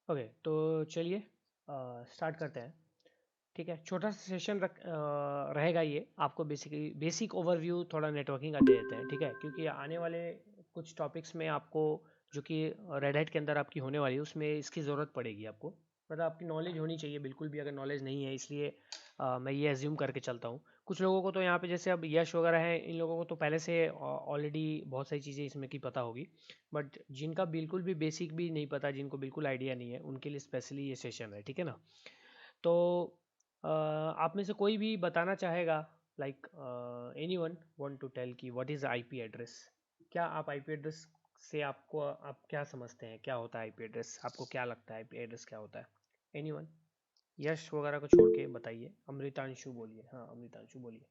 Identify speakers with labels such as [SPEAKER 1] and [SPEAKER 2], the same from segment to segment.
[SPEAKER 1] Okay, तो चलिए start करते हैं। ठीक है, छोटा सा सेशन रहेगा ये। आपको बेसिकली बेसिक ओवरव्यू थोड़ा नेटवर्किंग का दे देते हैं, ठीक है, क्योंकि आने वाले कुछ टॉपिक्स में आपको, जो कि रेड हैट के अंदर आपकी होने वाली है, उसमें इसकी ज़रूरत पड़ेगी आपको। मतलब आपकी नॉलेज होनी चाहिए, बिल्कुल भी अगर नॉलेज नहीं है, इसलिए मैं ये एज्यूम करके चलता हूँ। कुछ लोगों को तो यहाँ पे जैसे अब यश वगैरह है, इन लोगों को तो पहले से ऑलरेडी बहुत सारी चीज़ें इसमें की पता होगी। बट जिनका बिल्कुल भी बेसिक भी नहीं पता, जिनको बिल्कुल आइडिया नहीं है, उनके लिए स्पेशली ये सेशन है, ठीक है ना। तो आप में से कोई भी बताना चाहेगा, like anyone want to tell कि व्हाट इज़ आईपी एड्रेस? क्या आप आईपी एड्रेस से आपको, आप क्या समझते हैं क्या होता है आईपी एड्रेस? आपको क्या लगता है आईपी एड्रेस क्या होता है? Any one? यश वगैरह को छोड़ के बताइए। अमृतांशु बोलिए, हाँ अमृतांशु बोलिए।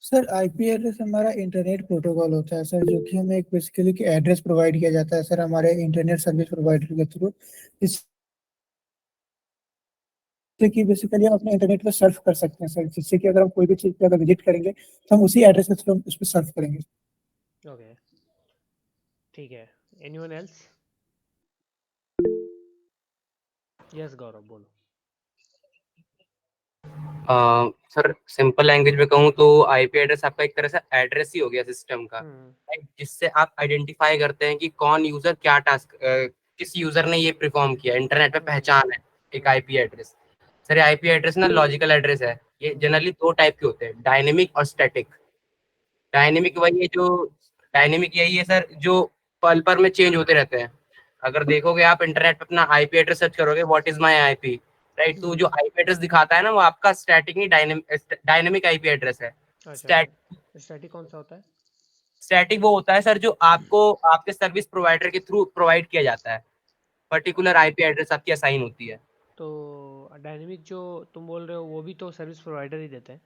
[SPEAKER 2] सर आईपी एड्रेस हमारा इंटरनेट प्रोटोकॉल होता है सर, जो कि हमें एक बेसिकली कि एड्रेस प्रोवाइड किया जाता है सर हमारे इंटरनेट सर्विस प्रोवाइडर के थ्रू। इससे कि बेसिकली हम अपने इंटरनेट पर सर्फ कर सकते हैं सर, जिससे कि अगर हम कोई भी चीज़ पे अगर विजिट करेंगे तो हम उसी एड्रेस के थ्रू उस पर सर्फ करेंगे।
[SPEAKER 1] ओके, ठीक है। Any one else? यस गौरव बोलो।
[SPEAKER 3] सर सिंपल लैंग्वेज में कहूँ तो आईपी एड्रेस आपका एक तरह से एड्रेस ही हो गया सिस्टम का,
[SPEAKER 1] हम्म।
[SPEAKER 3] right? जिससे आप आइडेंटिफाई करते हैं कि कौन यूजर क्या टास्क, किस यूजर ने ये परफॉर्म किया, इंटरनेट पे
[SPEAKER 1] हम्म।
[SPEAKER 3] पहचान है एक
[SPEAKER 1] हम्म।
[SPEAKER 3] IP address. सर ये आईपी एड्रेस ना लॉजिकल एड्रेस है। ये
[SPEAKER 1] हम्म।
[SPEAKER 3] जनरली दो टाइप के होते हैं, डायनेमिक और स्टैटिक। डायनेमिक वही है जो, डायनेमिक यही है सर जो पल पर में चेंज होते रहते हैं। अगर देखोगे आप इंटरनेट पे अपना आईपी एड्रेस सर्च करोगे, what is my IP, right, तो जो
[SPEAKER 1] हम्म।
[SPEAKER 3] आईपी एड्रेस दिखाता है ना, वो आपका स्टैटिक नहीं, डायनेमिक आईपी एड्रेस है।
[SPEAKER 1] अच्छा,
[SPEAKER 3] स्टैट
[SPEAKER 1] स्टैटिक कौन सा होता है?
[SPEAKER 3] स्टैटिक वो होता है सर जो आपको आपके सर्विस प्रोवाइडर के थ्रू प्रोवाइड किया जाता है, पर्टिकुलर आईपी एड्रेस आपकी असाइन होती है।
[SPEAKER 1] तो डायनेमिक जो तुम बोल रहे हो, वो भी तो सर्विस प्रोवाइडर ही देते हैं।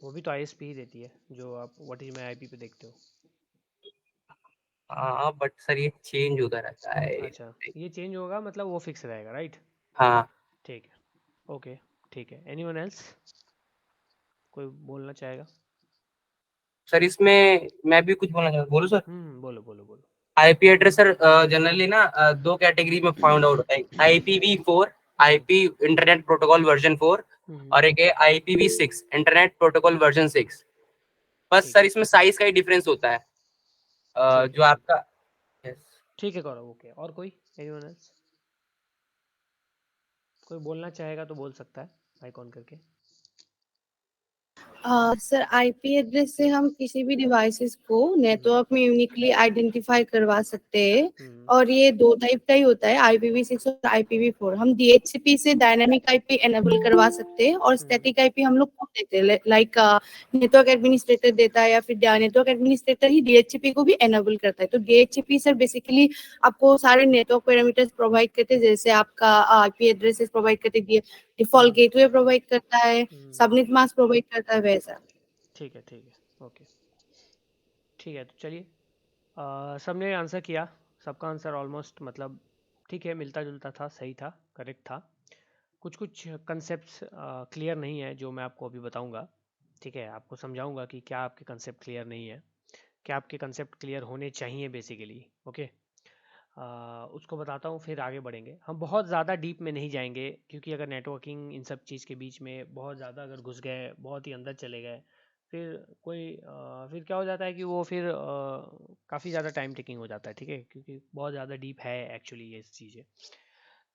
[SPEAKER 1] वो भी तो आईएसपी ही देती है, जो आप व्हाट इज माई आईपी पे देखते हो।
[SPEAKER 3] हाँ बट सर ये चेंज होता रहता है।
[SPEAKER 1] अच्छा, ये चेंज होगा, मतलब वो फिक्स रहेगा, राइट?
[SPEAKER 3] हाँ
[SPEAKER 1] ठीक है, ओके, ठीक है। Anyone else? कोई बोलना चाहेगा?
[SPEAKER 3] सर इसमें मैं भी कुछ बोलना चाहूँ, बोलो सर।
[SPEAKER 1] बोलो बोलो बोलो।
[SPEAKER 3] आईपी एड्रेस सर जनरली ना दो कैटेगरी में फाउंड आउट होता है, IPv4,
[SPEAKER 1] हम्म।
[SPEAKER 3] आईपी इंटरनेट प्रोटोकॉल वर्जन 4,
[SPEAKER 1] हम्म।
[SPEAKER 3] और एक है IPv6 इंटरनेट प्रोटोकॉल वर्जन 6। बस
[SPEAKER 1] ठीक
[SPEAKER 3] सर
[SPEAKER 1] है,
[SPEAKER 3] इसमें साइज का ही डिफरेंस होता है।
[SPEAKER 1] ठीक है,
[SPEAKER 3] जो
[SPEAKER 1] ठीक है।
[SPEAKER 3] आपका, yes।
[SPEAKER 1] ठीक है गौरव, ओके। और कोई? Anyone else? कोई बोलना चाहेगा तो बोल सकता है, माइक ऑन करके।
[SPEAKER 4] सर आईपी एड्रेस से हम किसी भी डिवाइसेस को
[SPEAKER 1] हम्म।
[SPEAKER 4] नेटवर्क में यूनिकली आइडेंटिफाई करवा सकते हैं।
[SPEAKER 1] हम्म।
[SPEAKER 4] और ये दो टाइप का ही होता है, IPv6 और IPv4। हम DHCP से डायनामिक आईपी एनेबल करवा सकते हैं, और
[SPEAKER 1] हम्म।
[SPEAKER 4] स्टैटिक आईपी हम लोग खुद देते हैं, लाइक नेटवर्क एडमिनिस्ट्रेटर देता है, या फिर नेटवर्क एडमिनिस्ट्रेटर ही DHCP को भी एनेबल करता है। तो DHCP सर बेसिकली आपको सारे नेटवर्क पैरामीटर्स प्रोवाइड करते हैं, जैसे आपका आईपी एड्रेसेस प्रोवाइड करते हैं, डिफॉल्ट
[SPEAKER 1] हम्म।
[SPEAKER 4] गेटवे प्रोवाइड करता है,
[SPEAKER 1] हम्म।
[SPEAKER 4] सबनेट मास्क प्रोवाइड करता है, वैसा।
[SPEAKER 1] ठीक है, ठीक है, ओके। ठीक है, तो चलिए, सबने आंसर किया। सबका आंसर ऑलमोस्ट, मतलब ठीक है, मिलता जुलता था, सही था, करेक्ट था। कुछ कुछ कंसेप्ट्स क्लियर नहीं है, जो मैं आपको अभी बताऊंगा। ठीक है, आपको समझाऊंगा कि क्या आपके कंसेप्ट क्लियर नहीं है, क्या आपके कंसेप्ट क्लियर होने चाहिए बेसिकली। ओके, उसको बताता हूँ, फिर आगे बढ़ेंगे। हम बहुत ज़्यादा डीप में नहीं जाएंगे, क्योंकि अगर नेटवर्किंग इन सब चीज़ के बीच में बहुत ज़्यादा अगर घुस गए, बहुत ही अंदर चले गए, फिर फिर क्या हो जाता है कि वो फिर काफ़ी ज़्यादा टाइम टेकिंग हो जाता है, ठीक है, क्योंकि बहुत ज़्यादा डीप है एक्चुअली ये चीज़ें।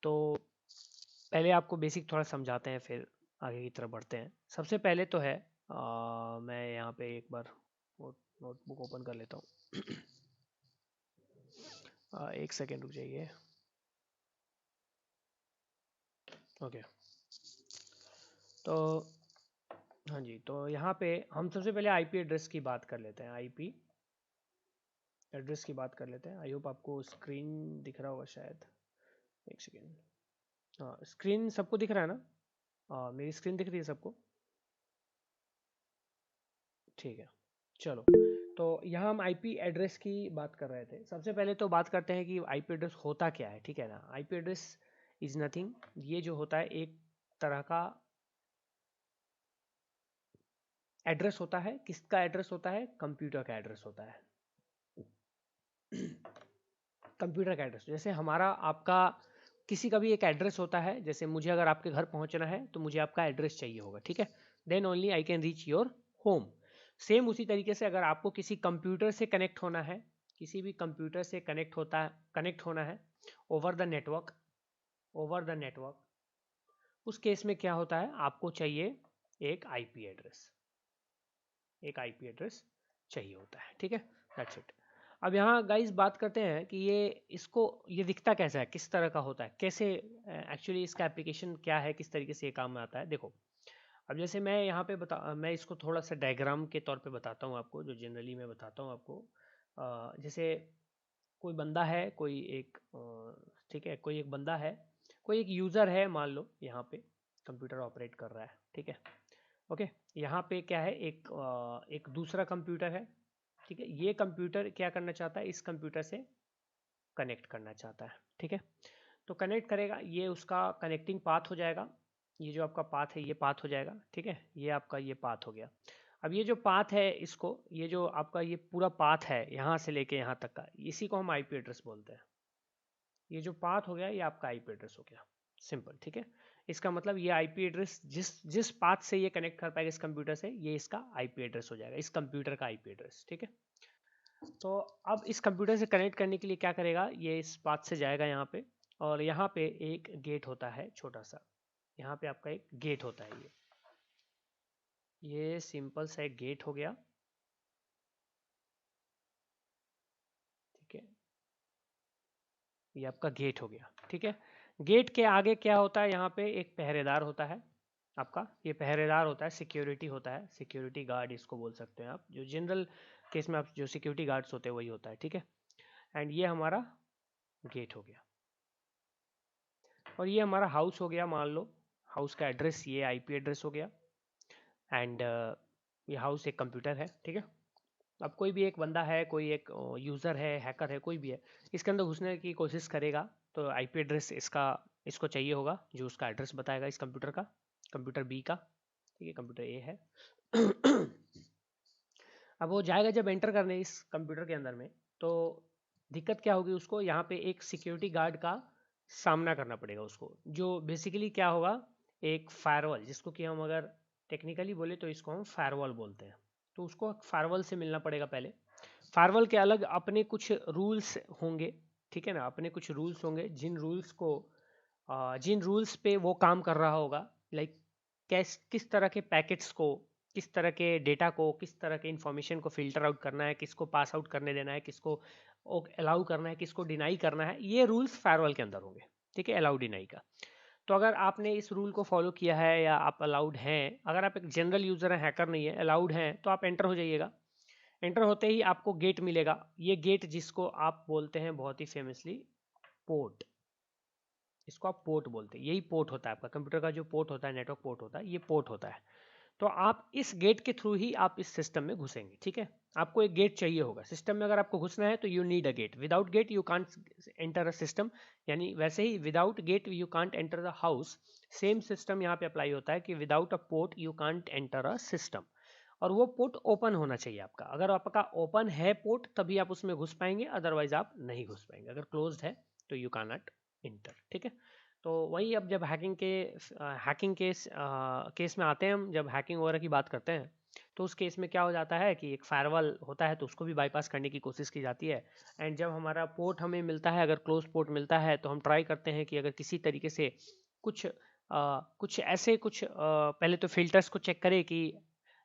[SPEAKER 1] तो पहले आपको बेसिक थोड़ा समझाते हैं, फिर आगे की तरफ बढ़ते हैं। सबसे पहले तो है, मैं यहाँ पे एक बार नोटबुक ओपन कर लेता हूँ। एक सेकेंड रुक जाइए। ओके, तो हाँ जी, तो यहाँ पे हम सबसे पहले आईपी एड्रेस की बात कर लेते हैं। आईपी एड्रेस की बात कर लेते हैं। आई होप आपको स्क्रीन दिख रहा होगा शायद। एक सेकेंड। हाँ, स्क्रीन सबको दिख रहा है ना? मेरी स्क्रीन दिख रही है सबको? ठीक है, चलो। तो यहाँ हम आईपी एड्रेस की बात कर रहे थे। सबसे पहले तो बात करते हैं कि आईपी एड्रेस होता क्या है, ठीक है ना। आईपी एड्रेस इज नथिंग, ये जो होता है एक तरह का एड्रेस होता है, किसका एड्रेस होता है? कंप्यूटर का एड्रेस होता है। कंप्यूटर का एड्रेस, जैसे हमारा आपका किसी का भी एक एड्रेस होता है, जैसे मुझे अगर आपके घर पहुंचना है तो मुझे आपका एड्रेस चाहिए होगा, ठीक है, then only I can reach your home. Same उसी तरीके से अगर आपको किसी कंप्यूटर से कनेक्ट होना है, किसी भी कंप्यूटर से कनेक्ट होना है ओवर द नेटवर्क, उस केस में क्या होता है, आपको चाहिए एक आईपी एड्रेस, चाहिए होता है, ठीक है, दैट्स इट। अब यहाँ गाइस बात करते हैं कि ये दिखता कैसा है, किस तरह का होता है, कैसे एक्चुअली इसका एप्लीकेशन क्या है, किस तरीके से ये काम में आता है। देखो, अब जैसे मैं यहाँ पे मैं इसको थोड़ा सा डायग्राम के तौर पे बताता हूँ आपको, जो जनरली मैं बताता हूँ आपको। जैसे कोई बंदा है, ठीक है, कोई एक बंदा है, कोई एक यूज़र है, मान लो यहाँ पे कंप्यूटर ऑपरेट कर रहा है, ठीक है, ओके। यहाँ पे क्या है, एक दूसरा कंप्यूटर है, ठीक है, ये कंप्यूटर क्या करना चाहता है, इस कंप्यूटर से कनेक्ट करना चाहता है, ठीक है। तो कनेक्ट करेगा, ये उसका कनेक्टिंग पाथ हो जाएगा, ये जो आपका पाथ है ये पाथ हो जाएगा, ठीक है, ये आपका ये पाथ हो गया। अब ये जो पाथ है, ये जो आपका ये पूरा पाथ है यहाँ से लेके यहाँ तक का, इसी को हम आईपी एड्रेस बोलते हैं। ये जो पाथ हो गया ये आपका आईपी एड्रेस हो गया, सिंपल, ठीक है। इसका मतलब ये आईपी एड्रेस जिस पाथ से ये कनेक्ट कर पाएगा इस कंप्यूटर से, ये इसका आईपी एड्रेस हो जाएगा, इस कंप्यूटर का आईपी एड्रेस, ठीक है। तो अब इस कंप्यूटर से कनेक्ट करने के लिए क्या करेगा, ये इस पाथ से जाएगा यहाँ पे, और यहाँ पे एक गेट होता है छोटा सा, यहाँ पे आपका एक गेट होता है, ये सिंपल सा एक गेट हो गया, ठीक है, ये आपका गेट हो गया, ठीक है। गेट के आगे क्या होता है, यहाँ पे एक पहरेदार होता है आपका, ये पहरेदार होता है, सिक्योरिटी होता है, सिक्योरिटी गार्ड इसको बोल सकते हैं आप, जो जनरल केस में आप जो सिक्योरिटी गार्ड्स होते हैं वही होता है, ठीक है। एंड ये हमारा गेट हो गया, और ये हमारा हाउस हो गया, मान लो हाउस का एड्रेस ये आईपी एड्रेस हो गया, एंड ये हाउस एक कंप्यूटर है, ठीक है। अब कोई भी एक बंदा है, कोई एक यूज़र है, हैकर है, कोई भी है, इसके अंदर घुसने की कोशिश करेगा, तो आईपी एड्रेस इसको चाहिए होगा, जो उसका एड्रेस बताएगा इस कंप्यूटर का, कंप्यूटर बी का, ठीक है, कंप्यूटर ए है। अब वो जाएगा जब एंटर करने इस कंप्यूटर के अंदर में, तो दिक्कत क्या होगी, उसको यहाँ पे एक सिक्योरिटी गार्ड का सामना करना पड़ेगा उसको, जो बेसिकली क्या होगा, एक फायरवॉल, जिसको कि हम अगर टेक्निकली बोले तो इसको हम फायरवॉल बोलते हैं। तो उसको फायरवॉल से मिलना पड़ेगा पहले। फायरवॉल के अलग अपने कुछ रूल्स होंगे, ठीक है ना, अपने कुछ रूल्स होंगे, जिन रूल्स पे वो काम कर रहा होगा, लाइक किस तरह के पैकेट्स को, किस तरह के डेटा को, किस तरह के इंफॉर्मेशन को फिल्टर आउट करना है, किसको पास आउट करने देना है, किसको अलाउ करना है, किसको डिनाई करना है, ये रूल्स फायरवॉल के अंदर होंगे, ठीक है, अलाउ डिनाई का। तो अगर आपने इस रूल को फॉलो किया है या आप अलाउड हैं, अगर आप एक जनरल यूज़र हैं, हैकर नहीं है, अलाउड हैं, तो आप एंटर हो जाइएगा। एंटर होते ही आपको गेट मिलेगा, ये गेट जिसको आप बोलते हैं बहुत ही फेमसली पोर्ट, इसको आप पोर्ट बोलते हैं, यही पोर्ट होता है आपका कंप्यूटर का, जो पोर्ट होता है, नेटवर्क पोर्ट होता है, ये पोर्ट होता है। तो आप इस गेट के थ्रू ही आप इस सिस्टम में घुसेंगे, ठीक है। आपको एक गेट चाहिए होगा सिस्टम में, अगर आपको घुसना है तो you need a gate, without gate you can't enter a system, यानी वैसे ही without gate you can't enter the house, same system यहाँ पे अप्लाई होता है कि without a port you can't enter a system, और वो पोर्ट ओपन होना चाहिए आपका, अगर आपका ओपन है पोर्ट तभी आप उसमें घुस पाएंगे, अदरवाइज आप नहीं घुस पाएंगे, अगर क्लोज्ड है तो यू कैन नॉट इंटर, ठीक है। तो वही, अब जब हैकिंग केस में आते हैं हम, जब हैकिंग वगैरह की बात करते हैं, तो उस केस में क्या हो जाता है कि एक फायरवॉल होता है, तो उसको भी बाईपास करने की कोशिश की जाती है। एंड जब हमारा पोर्ट हमें मिलता है, अगर क्लोज पोर्ट मिलता है, तो हम ट्राई करते हैं कि अगर किसी तरीके से कुछ पहले तो फिल्टर्स को चेक करें कि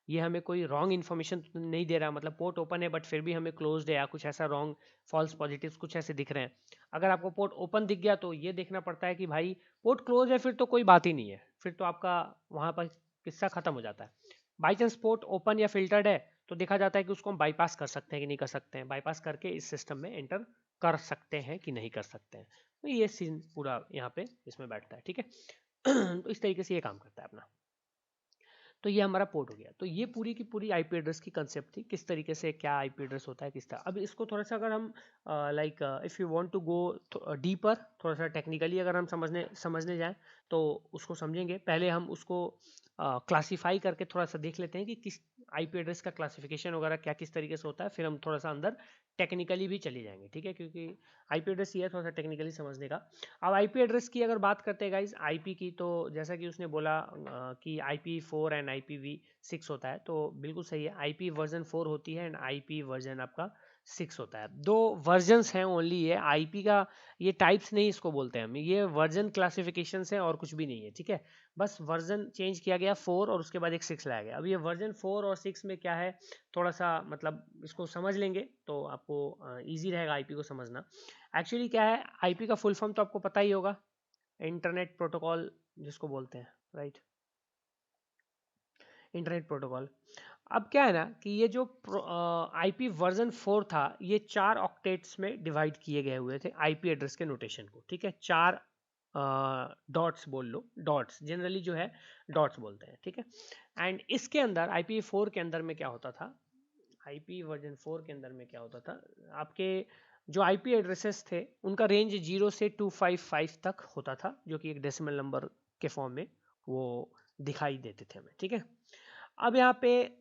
[SPEAKER 1] ये हमें कोई रॉन्ग इन्फॉर्मेशन नहीं दे रहा, मतलब पोर्ट ओपन है बट फिर भी हमें क्लोज्ड है, या कुछ ऐसा रॉन्ग फॉल्स पॉजिटिव्स कुछ ऐसे दिख रहे हैं। अगर आपको पोर्ट ओपन दिख गया तो ये देखना पड़ता है कि भाई पोर्ट क्लोज है, फिर तो कोई बात ही नहीं है, फिर तो आपका वहाँ पर किस्सा खत्म हो जाता है। बाई चांस पोर्ट ओपन या फिल्टर्ड है तो देखा जाता है कि उसको हम बाईपास कर सकते हैं कि नहीं कर सकते हैं, बाईपास करके इस सिस्टम में एंटर कर सकते हैं कि नहीं कर सकते हैं। तो ये सीन पूरा यहाँ पे इसमें बैठता है, ठीक है। तो इस तरीके से ये काम करता है अपना। तो ये हमारा पोर्ट हो गया। तो ये पूरी की पूरी आईपी एड्रेस की कंसेप्ट थी, किस तरीके से क्या आईपी एड्रेस होता है, किस तरह। अब इसको थोड़ा सा अगर हम like if you want to go deeper, थोड़ा सा टेक्निकली अगर हम समझने जाएं तो उसको समझेंगे। पहले हम उसको क्लासीफाई करके थोड़ा सा देख लेते हैं कि किस आईपी एड्रेस का क्लासिफिकेशन वगैरह क्या किस तरीके से होता है, फिर हम थोड़ा सा अंदर टेक्निकली भी चले जाएंगे, ठीक है, क्योंकि आईपी एड्रेस ये है थोड़ा सा टेक्निकली समझने का। अब आईपी एड्रेस की अगर बात करते हैं गाइज आईपी की, तो जैसा कि उसने बोला कि IP4 एंड IPv6 होता है, तो बिल्कुल सही है, IP वर्जन 4 होती है एंड IP वर्जन आपका 6 होता है। दो वर्जन्स हैं ओनली, ये आईपी का ये टाइप्स नहीं इसको बोलते हैं हम, ये वर्जन क्लासिफिकेशन है और कुछ भी नहीं है, ठीक है। बस वर्जन चेंज किया गया 4 और उसके बाद एक 6 लाया गया। अब ये वर्जन 4 और 6 में क्या है, थोड़ा सा मतलब इसको समझ लेंगे तो आपको ईजी रहेगा आईपी को समझना। एक्चुअली क्या है, आईपी का फुल फॉर्म तो आपको पता ही होगा, इंटरनेट प्रोटोकॉल जिसको बोलते हैं, राइट, इंटरनेट प्रोटोकॉल। अब क्या है ना कि ये जो आईपी वर्जन 4 था, ये 4 ऑक्टेट्स में डिवाइड किए गए हुए थे आईपी एड्रेस के नोटेशन को, ठीक है, 4 डॉट्स बोल लो, डॉट्स जनरली जो है डॉट्स बोलते हैं, ठीक है। एंड इसके अंदर IP4 के अंदर में क्या होता था, आईपी वर्जन 4 के अंदर में क्या होता था, आपके जो आईपी एड्रेसेस थे उनका रेंज 0 से 255 तक होता था, जो कि एक डेसिमल नंबर के फॉर्म में वो दिखाई देते थे हमें, ठीक है। अब यहाँ पे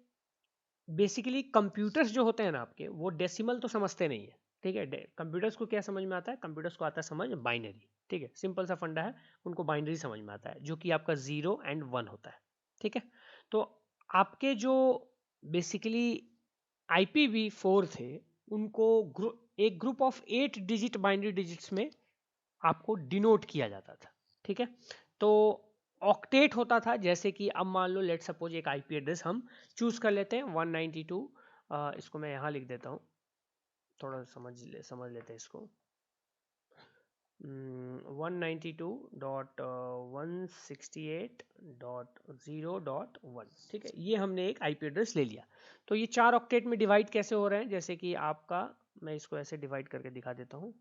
[SPEAKER 1] बेसिकली कंप्यूटर्स जो होते हैं ना आपके, वो डेसिमल तो समझते नहीं है, ठीक है। कंप्यूटर्स को क्या समझ में आता है, कंप्यूटर्स को आता है समझ बाइनरी, ठीक है, सिंपल सा फंडा है, उनको बाइनरी समझ में आता है, जो कि आपका 0 एंड 1 होता है, ठीक है। तो आपके जो बेसिकली IPv4 थे, उनको एक group of 8 digit binary digits में आपको डिनोट किया जाता था, ठीक है। तो ऑक्टेट होता था, जैसे कि अब मान लो लेट सपोज एक आईपी एड्रेस हम चूज कर लेते हैं 192, इसको मैं यहाँ लिख देता हूँ, थोड़ा समझ लेते हैं इसको, 192.168.0.1, ठीक है, ये हमने एक आईपी एड्रेस ले लिया। तो ये 4 ऑक्टेट में डिवाइड कैसे हो रहे हैं, जैसे कि आपका, मैं इसको ऐसे डिवाइड करके दिखा देता हूँ,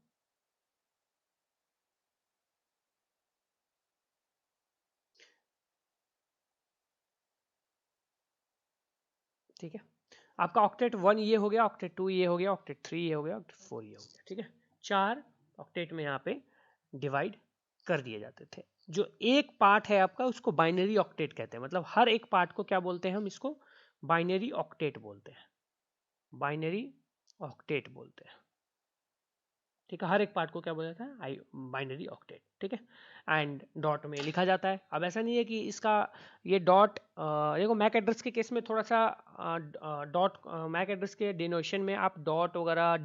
[SPEAKER 1] ठीक है। आपका ऑक्टेट 1 ये हो गया, ऑक्टेट 2 ये हो गया, ऑक्टेट 3 ये हो गया, ऑक्टेट 4 ये हो गया, ठीक है। 4 ऑक्टेट में यहाँ पे डिवाइड कर दिए जाते थे। जो एक पार्ट है आपका, उसको बाइनरी ऑक्टेट कहते हैं, मतलब हर एक पार्ट को क्या बोलते हैं हम, इसको बाइनरी ऑक्टेट बोलते हैं, बाइनरी ऑक्टेट बोलते हैं, ठीक है। हर एक पार्ट को क्या बोला जाता है, बाइनरी ऑक्टेट, ठीक है। एंड डॉट में लिखा जाता है। अब ऐसा नहीं है कि इसका ये डॉट, देखो मैक एड्रेस के केस में थोड़ा सा डॉट, मैक एड्रेस के डिनोशन में आप डॉट वगैरह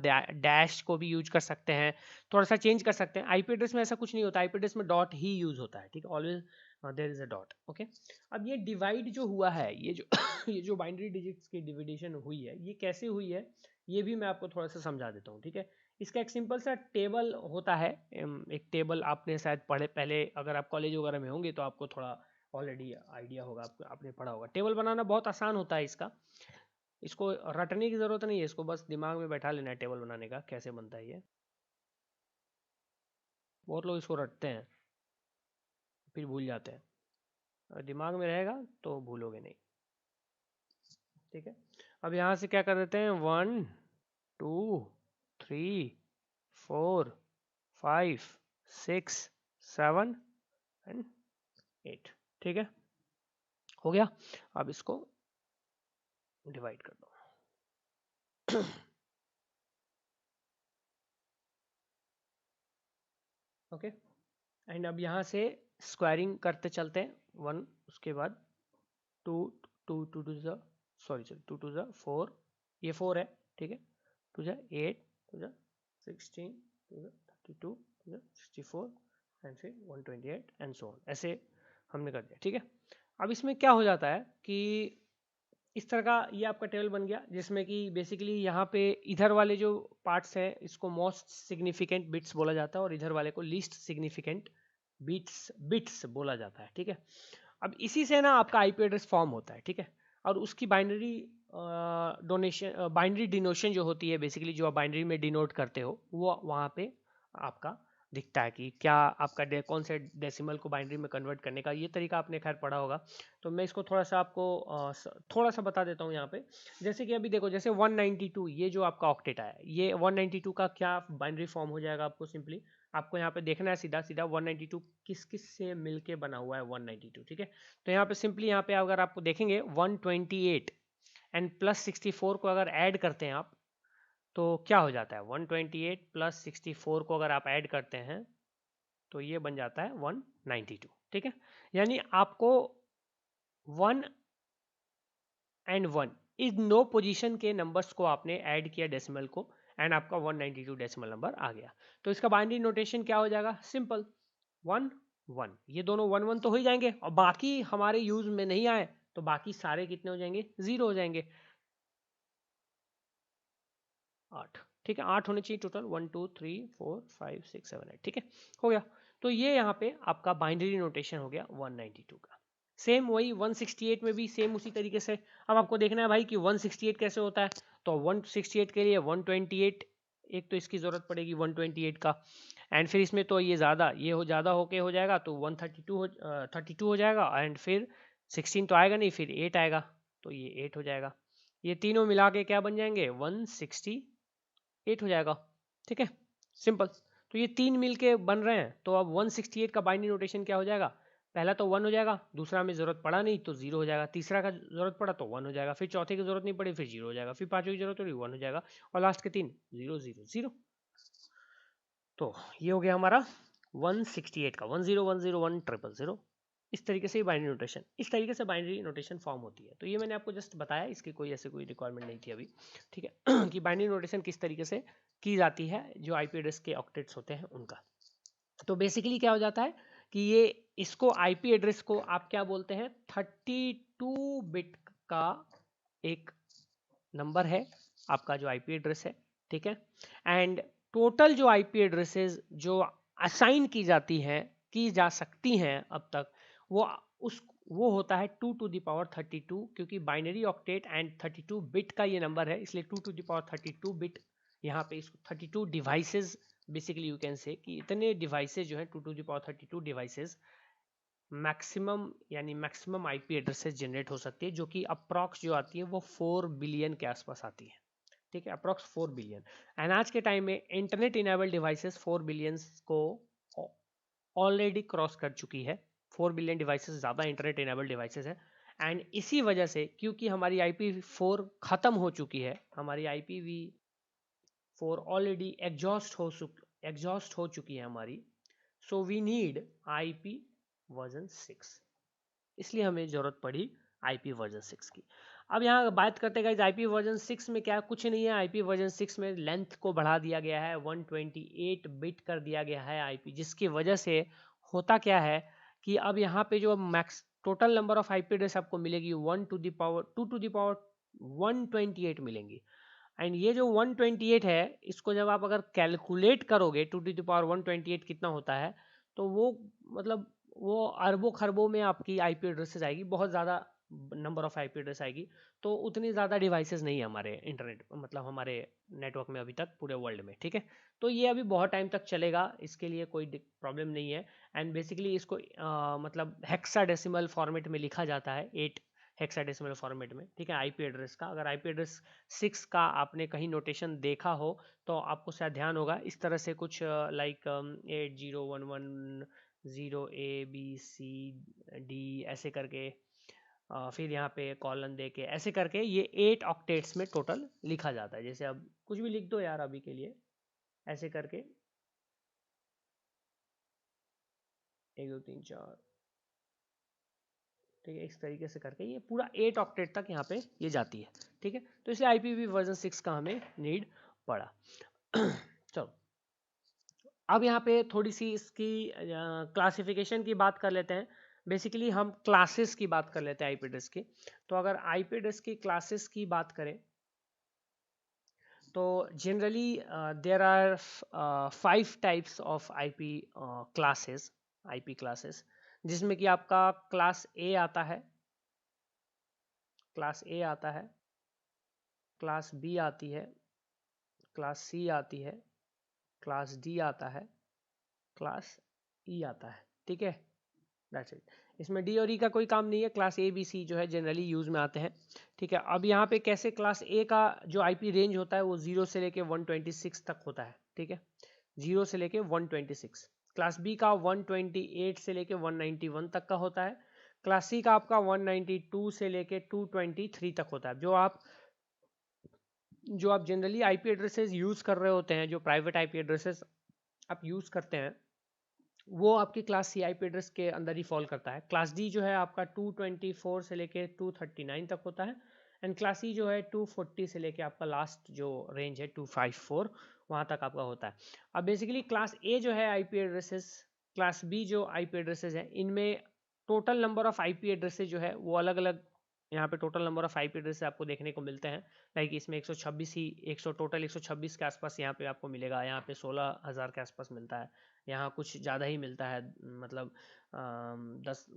[SPEAKER 1] डैश को भी यूज कर सकते हैं, थोड़ा सा चेंज कर सकते हैं। आईपी एड्रेस में ऐसा कुछ नहीं होता, आईपी एड्रेस में डॉट ही यूज होता है, ठीक है, always there is a dot, okay. अब ये डिवाइड जो हुआ है, ये जो ये जो बाइनरी डिजिट्स की डिविडेशन हुई है, ये कैसे हुई है, ये भी मैं आपको थोड़ा सा समझा देता हूँ, ठीक है। इसका एक सिंपल सा टेबल होता है, एक टेबल आपने शायद पढ़े पहले, अगर आप कॉलेज वगैरह में होंगे तो आपको थोड़ा ऑलरेडी आइडिया होगा, आपको आपने पढ़ा होगा। टेबल बनाना बहुत आसान होता है इसका, इसको रटने की ज़रूरत नहीं है, इसको बस दिमाग में बैठा लेना है टेबल बनाने का कैसे बनता है ये। बहुत लोग इसको रटते हैं फिर भूल जाते हैं, अगर दिमाग में रहेगा तो भूलोगे नहीं, ठीक है। अब यहाँ से क्या कर देते हैं, 1 2 3 4 5 6 7 एंड 8, ठीक है, हो गया। अब इसको डिवाइड कर दो ओके। एंड अब यहाँ से स्क्वायरिंग करते चलते हैं, 1 उसके बाद 2 2 2 2 ज़ा सॉरी 2 2 ज़ा 4, ये 4 है, ठीक है, 2 ज़ा 8 2 ज़ा 16 2 ज़ा 32 2 ज़ा 64 एंड फिर 128 एंड सो ऑन, ऐसे हमने कर दिया, ठीक है। अब इसमें क्या हो जाता है कि इस तरह का ये आपका टेबल बन गया, जिसमें कि बेसिकली यहाँ पे इधर वाले जो पार्ट्स है इसको मोस्ट सिग्निफिकेंट बिट्स बोला जाता है और इधर वाले को लीस्ट सिग्निफिकेंट बिट्स बोला जाता है, ठीक है। अब इसी से ना आपका आईपी एड्रेस फॉर्म होता है, ठीक है। और उसकी बाइनरी डिनोशन जो होती है, बेसिकली जो आप बाइनरी में डिनोट करते हो, वो वहाँ पे आपका दिखता है कि क्या आपका कौन से डेसिमल को बाइनरी में कन्वर्ट करने का, ये तरीका आपने खैर पढ़ा होगा। तो मैं इसको थोड़ा सा आपको थोड़ा सा बता देता हूँ यहाँ पे। जैसे कि अभी देखो, जैसे 192 ये जो आपका ऑक्टेट आया, ये 192 का क्या बाइनरी फॉर्म हो जाएगा, आपको सिंपली आपको यहाँ पे देखना है सीधा सीधा 192 किस किस से मिलके बना हुआ है 192, ठीक है। तो यहाँ पे सिंपली यहाँ पे अगर आपको देखेंगे 128 एंड +64 को अगर ऐड करते हैं आप तो क्या हो जाता है, 128 + 64 को अगर आप ऐड करते हैं तो ये बन जाता है 192, ठीक है। यानी आपको 1 एंड 1 इस नो पोजीशन के नंबर्स को आपने ऐड किया डेसिमल को, एंड आपका 192 डेसिमल नंबर आ गया। तो इसका बाइनरी नोटेशन क्या हो जाएगा, सिंपल 1 1, ये दोनों 1 1 तो हो ही जाएंगे, और बाकी हमारे यूज में नहीं आए तो बाकी सारे कितने हो जाएंगे, 0 हो जाएंगे। 8, ठीक है, 8 होने चाहिए टोटल, 1 2 3 4 5 6 7 8, ठीक है, हो गया। तो ये यहाँ पे आपका बाइनरी नोटेशन हो गया 192 का। सेम वही 168 में भी सेम उसी तरीके से। अब आपको देखना है भाई कि 168 कैसे होता है, तो 168 के लिए 128 एक तो इसकी जरूरत पड़ेगी 128 का, एंड फिर इसमें तो ये ज़्यादा ज़्यादा होके हो जाएगा तो 32 हो जाएगा, एंड फिर 16 तो आएगा नहीं, फिर 8 आएगा तो ये 8 हो जाएगा। ये तीनों मिला के क्या बन जाएंगे, 168 हो जाएगा, ठीक है, सिंपल। तो ये तीन मिलके बन रहे हैं, तो अब 168 का बाइनरी नोटेशन क्या हो जाएगा, पहला तो 1 हो जाएगा, दूसरा में जरूरत पड़ा नहीं तो 0 हो जाएगा, तीसरा का जरूरत पड़ा तो 1 हो जाएगा, फिर चौथे की जरूरत नहीं पड़ी फिर 0 हो जाएगा, फिर पांचवे की जरूरत पड़ी 1 हो जाएगा, और लास्ट के 3 0 0 0। तो ये हो गया हमारा 168 का 10 10 1 0 0। इस तरीके से बाइनरी नोटेशन, इस तरीके से बाइनरी नोटेशन फॉर्म होती है। तो ये मैंने आपको जस्ट बताया, इसकी कोई ऐसे कोई रिक्वायरमेंट नहीं थी अभी, ठीक है कि बाइनरी नोटेशन किस तरीके से की जाती है जो आईपी एड्रेस के ऑक्टेट्स होते हैं उनका। तो बेसिकली क्या हो जाता है कि ये इसको आईपी एड्रेस को आप क्या बोलते हैं, 32 बिट का एक नंबर है आपका जो आईपी एड्रेस है, ठीक है। एंड टोटल जो आईपी एड्रेसेस जो असाइन की जाती हैं, की जा सकती हैं अब तक, वो होता है 2 to the power 32, क्योंकि बाइनरी ऑक्टेट एंड 32 बिट का ये नंबर है, इसलिए 2 to the power 32 बिट यहाँ पे इसको 32 devices basically you can say कि इतने डिवाइसेस जो है 2 to the power 32 devices maximum, यानी मैक्सिमम आईपी एड्रेसेस जनरेट हो सकती है, जो कि अप्रॉक्स जो आती है वो 4 बिलियन के आसपास आती है, ठीक है, अप्रॉक्स 4 बिलियन। एंड आज के टाइम में इंटरनेट इनेबल्ड डिवाइसेस 4 बिलियन को ऑलरेडी क्रॉस कर चुकी है, 4 बिलियन डिवाइसेस ज़्यादा इंटरनेट इनेबल्ड डिवाइसेस है। एंड इसी वजह से क्योंकि हमारी IPv4 ख़त्म हो चुकी है, हमारी IPv4 ऑलरेडी एग्जॉस्ट हो चुकी है हमारी, so we need IP version 6, इसलिए हमें ज़रूरत पड़ी IP वर्जन 6 की। अब यहाँ बात करते हैं IP वर्जन 6 में क्या, कुछ नहीं है। IP वर्जन 6 में लेंथ को बढ़ा दिया गया है, 128 बिट कर दिया गया है IP, जिसकी वजह से होता क्या है कि अब यहाँ पे जो max total number of IP address आपको मिलेगी 1 to the power 2 to the power 128 मिलेंगी। एंड ये जो 128 है, इसको जब आप अगर कैलकुलेट करोगे 2 to the power 128 कितना होता है, तो वो मतलब वो अरबों खरबों में आपकी आईपी एड्रेसेस आएगी, बहुत ज़्यादा नंबर ऑफ आईपी एड्रेस आएगी। तो उतनी ज़्यादा डिवाइसेस नहीं है हमारे इंटरनेट मतलब हमारे नेटवर्क में अभी तक पूरे वर्ल्ड में, ठीक है। तो ये अभी बहुत टाइम तक चलेगा, इसके लिए कोई प्रॉब्लम नहीं है। एंड बेसिकली इसको मतलब हेक्साडेसिमल फॉर्मेट में लिखा जाता है, 8 हेक्साडेसिमल फॉर्मेट में, ठीक है, आईपी एड्रेस का। अगर आईपी एड्रेस 6 का आपने कहीं नोटेशन देखा हो तो आपको शायद ध्यान होगा, इस तरह से कुछ लाइक 801110ABCD ऐसे करके, फिर यहाँ पे कॉलन दे के ऐसे करके ये 8 ऑक्टेट्स में टोटल लिखा जाता है। जैसे अब कुछ भी लिख दो यार अभी के लिए, ऐसे करके 1 2 3 4, ठीक है, इस तरीके से करके ये पूरा 8 ऑक्टेट तक यहाँ पे ये जाती है, ठीक है। तो इसलिए IPv वर्जन 6 का हमें नीड पड़ा। चलो अब यहाँ पे थोड़ी सी इसकी क्लासिफिकेशन की बात कर लेते हैं। बेसिकली हम क्लासेस की बात कर लेते हैं आईपी एड्रेस की। तो अगर आईपी एड्रेस की क्लासेस की बात करें तो generally there are 5 types of IP classes, जिसमें कि आपका क्लास ए आता है, क्लास बी आती है, क्लास सी आती है, क्लास डी आता है, क्लास ई आता है, ठीक है, दैट्स इट। इसमें डी और ई का कोई काम नहीं है, क्लास ए बी सी जो है जनरली यूज में आते हैं, ठीक है। अब यहाँ पे कैसे क्लास ए का जो आईपी रेंज होता है वो 0 से लेके 126 तक होता है, ठीक है, 0 से लेके 126। क्लास बी का 128 से लेके 191 तक का होता है। क्लास सी का आपका 192 से लेके 223 तक होता है। जो आप जनरली आईपी एड्रेसेस यूज़ कर रहे होते हैं, जो प्राइवेट आईपी एड्रेसेस आप यूज़ करते हैं, वो आपकी क्लास सी आईपी एड्रेस के अंदर ही फॉल करता है। क्लास डी जो है आपका 224 से लेके 239 तक होता है, एंड क्लास सी जो है 240 से लेके आपका लास्ट जो रेंज है 254 वहाँ तक आपका होता है। अब बेसिकली क्लास ए जो है आईपी एड्रेसेस, क्लास बी जो आईपी एड्रेसेस है, इनमें total number of IP addresses जो है वो अलग अलग, यहाँ पे total number of IP address आपको देखने को मिलते हैं। लाइक इसमें 126 ही 100 टोटल 126 के आसपास यहाँ पे आपको मिलेगा, यहाँ पे 16,000 के आसपास मिलता है, यहाँ कुछ ज़्यादा ही मिलता है, मतलब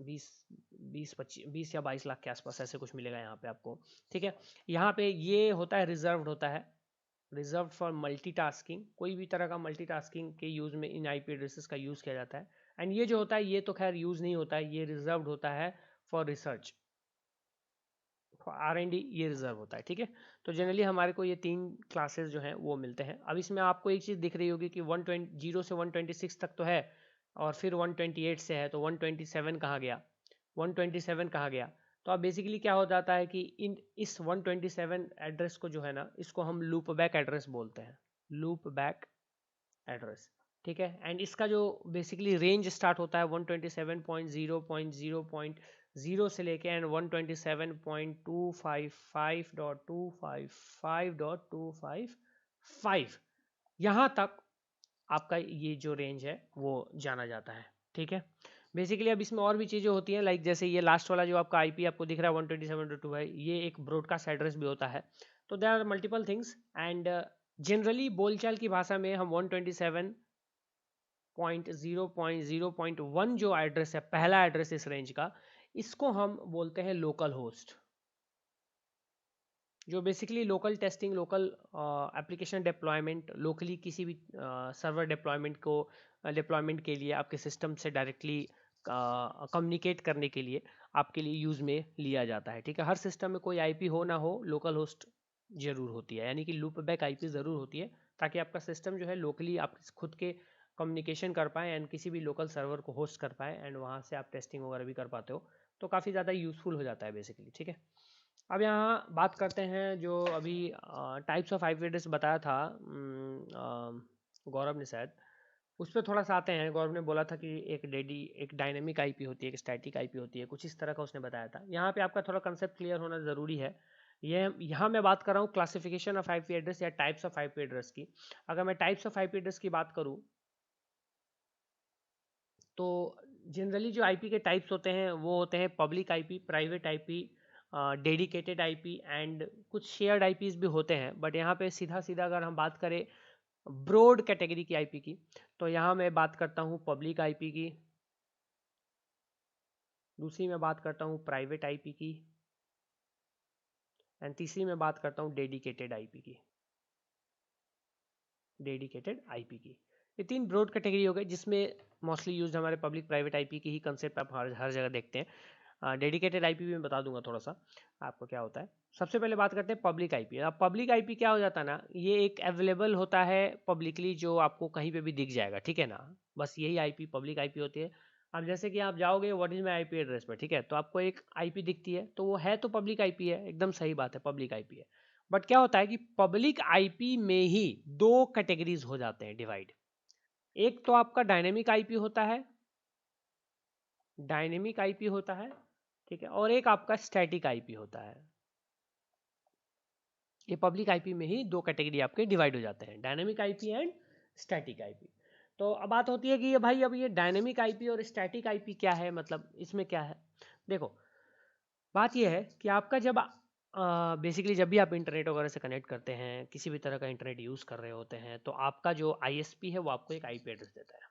[SPEAKER 1] 20 या 22 लाख के आसपास ऐसे कुछ मिलेगा यहाँ पे आपको। ठीक है, यहाँ पे ये होता है रिजर्व्ड होता है, रिजर्व फॉर मल्टीटास्किंग। कोई भी तरह का मल्टीटास्किंग के यूज़ में इन आईपी एड्रेसेस का यूज़ किया जाता है। एंड ये जो होता है ये तो खैर यूज़ नहीं होता है, ये रिजर्व्ड होता है फॉर रिसर्च, R&D, ये रिजर्व होता है। ठीक है, तो जनरली हमारे को ये 3 क्लासेस जो हैं वो मिलते हैं। अब इसमें आपको एक चीज़ दिख रही होगी कि 120 से 126 तक तो है, और फिर 128 से है, तो 127 कहाँ गया, 127 कहाँ गया। तो अब बेसिकली क्या हो जाता है कि इस 127 एड्रेस को जो है ना, इसको हम लूप बैक एड्रेस बोलते हैं, लूप बैक एड्रेस। ठीक है, एंड इसका जो बेसिकली रेंज स्टार्ट होता है 127.0.0.0 से लेके एंड 127.255.255.255 यहाँ तक आपका ये जो रेंज है वो जाना जाता है। ठीक है, बेसिकली अब इसमें और भी चीज़ें होती हैं, लाइक जैसे ये लास्ट वाला जो आपका आईपी आपको दिख रहा है 127.255, ये एक ब्रॉडकास्ट एड्रेस भी होता है। तो there are multiple things, and generally बोलचाल की भाषा में हम 127.0.0.1 जो एड्रेस है, पहला एड्रेस इस रेंज का, इसको हम बोलते हैं लोकल होस्ट, जो basically local testing, local application deployment, locally किसी भी सर्वर डिप्लॉयमेंट के लिए आपके सिस्टम से डायरेक्टली कम्युनिकेट करने के लिए आपके लिए यूज़ में लिया जाता है। ठीक है, हर सिस्टम में कोई आईपी हो ना हो, लोकल होस्ट जरूर होती है, यानी कि लूप बैक आईपी ज़रूर होती है, ताकि आपका सिस्टम जो है लोकली आप खुद के कम्युनिकेशन कर पाएँ एंड किसी भी लोकल सर्वर को होस्ट कर पाएँ, एंड वहाँ से आप टेस्टिंग वगैरह भी कर पाते हो, तो काफ़ी ज़्यादा यूज़फुल हो जाता है बेसिकली। ठीक है, अब यहाँ बात करते हैं जो अभी टाइप्स ऑफ आईपी एड्रेस बताया था गौरव ने, शायद उस पर थोड़ा सा आते हैं। गौरव ने बोला था कि एक डायनेमिक आईपी होती है, एक स्टैटिक आईपी होती है, कुछ इस तरह का उसने बताया था। यहाँ पे आपका थोड़ा कंसेप्ट क्लियर होना ज़रूरी है। यहाँ मैं बात कर रहा हूँ क्लासिफिकेशन ऑफ आईपी एड्रेस या टाइप्स ऑफ आईपी एड्रेस की। अगर मैं टाइप्स ऑफ आईपी एड्रेस की बात करूँ तो जनरली जो आईपी के टाइप्स होते हैं वो होते हैं public IP, private IP, dedicated IP and कुछ शेयर्ड आईपीज भी होते हैं। बट यहाँ पे सीधा सीधा अगर हम बात करें ब्रॉड कैटेगरी की आईपी की, तो यहाँ मैं बात करता हूँ पब्लिक आईपी की, दूसरी मैं बात करता हूँ प्राइवेट आईपी की, एंड तीसरी मैं बात करता हूँ डेडिकेटेड आईपी की, डेडिकेटेड आईपी की। ये 3 ब्रॉड कैटेगरी हो गए, जिसमें मोस्टली यूज हमारे पब्लिक प्राइवेट आईपी की ही कंसेप्ट आप हर जगह देखते हैं। डेडिकेटेड आईपी भी मैं बता दूंगा थोड़ा सा आपको क्या होता है। सबसे पहले बात करते हैं पब्लिक आईपी। अब पब्लिक आईपी क्या हो जाता है ना, ये एक अवेलेबल होता है पब्लिकली, जो आपको कहीं पे भी दिख जाएगा। ठीक है ना, बस यही आईपी पब्लिक आईपी होती है। अब जैसे कि आप जाओगे what is my IP address पर, ठीक है, तो आपको एक आईपी दिखती है, तो वो है तो पब्लिक आईपी है, एकदम सही बात है, पब्लिक आईपी है। बट क्या होता है कि पब्लिक आईपी में ही 2 कैटेगरीज हो जाते हैं डिवाइड। एक तो आपका डायनेमिक आईपी होता है, डायनेमिक आईपी होता है, ठीक है, और एक आपका स्टैटिक आईपी होता है। ये पब्लिक आईपी में ही 2 कैटेगरी आपके डिवाइड हो जाते हैं, dynamic IP and static IP. तो अब बात होती है कि ये भाई अब ये डायनेमिक आईपी और स्टैटिक आईपी क्या है, मतलब इसमें क्या है। देखो बात ये है कि आपका जब बेसिकली जब भी आप इंटरनेट वगैरह से कनेक्ट करते हैं, किसी भी तरह का इंटरनेट यूज़ कर रहे होते हैं, तो आपका जो आईएसपी है वो आपको एक आईपी एड्रेस देता है।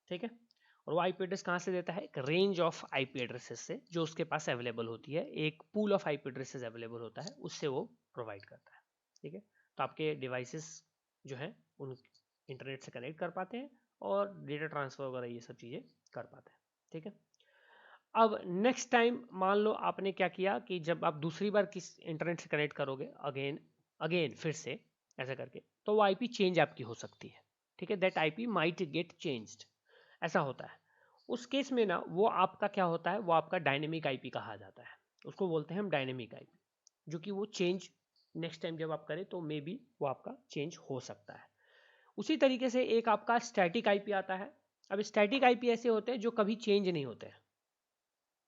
[SPEAKER 1] ठीक है, और वो आईपी एड्रेस कहाँ से देता है, एक रेंज ऑफ आईपी एड्रेसेस से जो उसके पास अवेलेबल होती है, एक pool of IP addresses available होता है, उससे वो प्रोवाइड करता है। ठीक है, तो आपके डिवाइसेस जो हैं उन इंटरनेट से कनेक्ट कर पाते हैं और डेटा ट्रांसफर वगैरह ये सब चीज़ें कर पाते हैं। ठीक है, अब नेक्स्ट टाइम मान लो आपने क्या किया कि जब आप दूसरी बार किस इंटरनेट से कनेक्ट करोगे अगेन फिर से ऐसा करके, तो वो आईपी चेंज आपकी हो सकती है। ठीक है, that IP might get changed, ऐसा होता है। उस केस में ना वो आपका क्या होता है, वो आपका डायनेमिक आईपी कहा जाता है, उसको बोलते हैं हम डायनेमिक आईपी, जो कि वो चेंज नेक्स्ट टाइम जब आप करें तो मे बी वो आपका चेंज हो सकता है। उसी तरीके से एक आपका स्टैटिक आईपी आता है। अब स्टैटिक आईपी ऐसे होते हैं जो कभी चेंज नहीं होते हैं,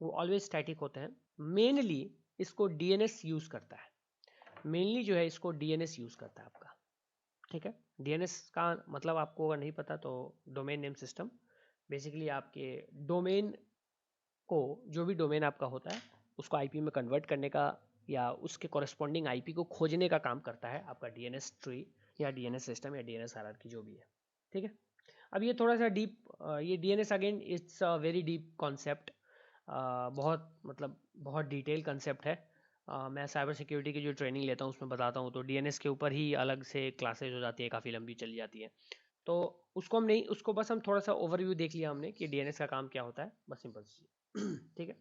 [SPEAKER 1] वो ऑलवेज स्टैटिक होते हैं। मेनली इसको डीएनएस यूज करता है, मेनली जो है इसको डीएनएस यूज करता है आपका, ठीक है। डीएनएस का मतलब आपको अगर नहीं पता तो डोमेन नेम सिस्टम, बेसिकली आपके डोमेन को, जो भी डोमेन आपका होता है उसको आईपी में कन्वर्ट करने का या उसके कॉरेस्पॉन्डिंग आईपी को खोजने का काम करता है आपका डीएनएस ट्री या डीएनएस सिस्टम या डीएनएस हायरार्की जो भी है, ठीक है। अब ये थोड़ा सा डीप, ये DNS again it's a very deep concept, बहुत मतलब बहुत डिटेल कंसेप्ट है। मैं साइबर सिक्योरिटी की जो ट्रेनिंग लेता हूँ उसमें बताता हूँ, तो डीएनएस के ऊपर ही अलग से क्लासेज हो जाती है, काफ़ी लंबी चली जाती है, तो उसको हम नहीं, उसको बस हम थोड़ा सा ओवरव्यू देख लिया हमने कि डीएनएस का काम क्या होता है, बस सिंपल सी ठीक है।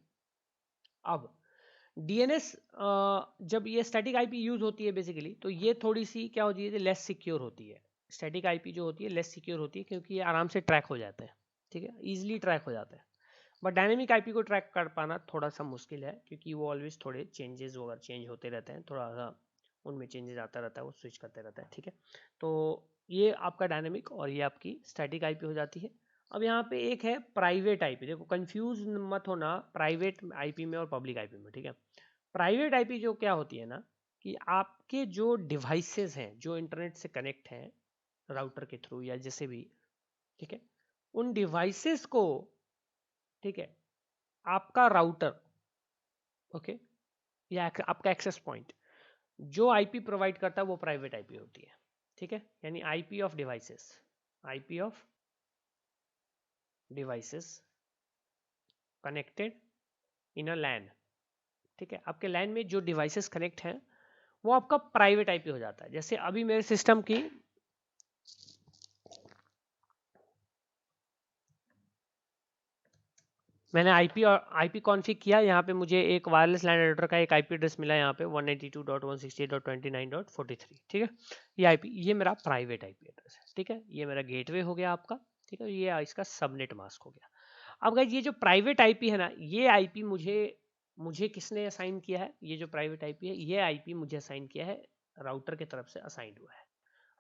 [SPEAKER 1] अब डीएनएस जब ये स्टैटिक आईपी यूज होती है बेसिकली, तो ये थोड़ी सी क्या होती है, लेस सिक्योर होती है। स्टैटिक आईपी जो होती है लेस सिक्योर होती है क्योंकि ये आराम से ट्रैक हो जाते हैं, ठीक है, इजीली ट्रैक हो जाता है। बट डायनेमिक आईपी को ट्रैक कर पाना थोड़ा सा मुश्किल है क्योंकि वो ऑलवेज थोड़े चेंजेस वगैरह चेंज होते रहते हैं, थोड़ा सा उनमें चेंजेस आता रहता है, वो स्विच करते रहता है, ठीक है। तो ये आपका डायनेमिक और ये आपकी स्टैटिक आईपी हो जाती है। अब यहाँ पे एक है प्राइवेट आईपी, देखो कंफ्यूज मत होना प्राइवेट आईपी में और पब्लिक आईपी में, ठीक है। प्राइवेट आईपी जो क्या होती है ना, कि आपके जो डिवाइसेस हैं जो इंटरनेट से कनेक्ट हैं राउटर के थ्रू या जैसे भी, ठीक है, उन डिवाइसेस को, ठीक है, आपका राउटर, ओके, या आपका एक्सेस पॉइंट जो आईपी प्रोवाइड करता है वो प्राइवेट आईपी होती है, ठीक है। यानी IP of devices, IP of devices connected in a LAN, ठीक है। आपके लैन में जो डिवाइसेस कनेक्ट हैं वो आपका प्राइवेट आईपी हो जाता है। जैसे अभी मेरे सिस्टम की, मैंने आईपी और आईपी कॉन्फ़िग किया, यहाँ पे मुझे एक वायरलेस लैन एडाप्टर का एक आईपी एड्रेस मिला यहाँ पे 192.168.29.43, ठीक है। ये आईपी, ये मेरा प्राइवेट आईपी एड्रेस है, ठीक है। ये मेरा गेटवे हो गया आपका, ठीक है। ये इसका सबनेट मास्क हो गया। अब गाइस ये जो प्राइवेट आईपी है ना, ये आईपी मुझे मुझे किसने असाइन किया है, ये जो प्राइवेट आईपी है ये आईपी मुझे असाइन किया है, राउटर की तरफ से असाइंड हुआ है।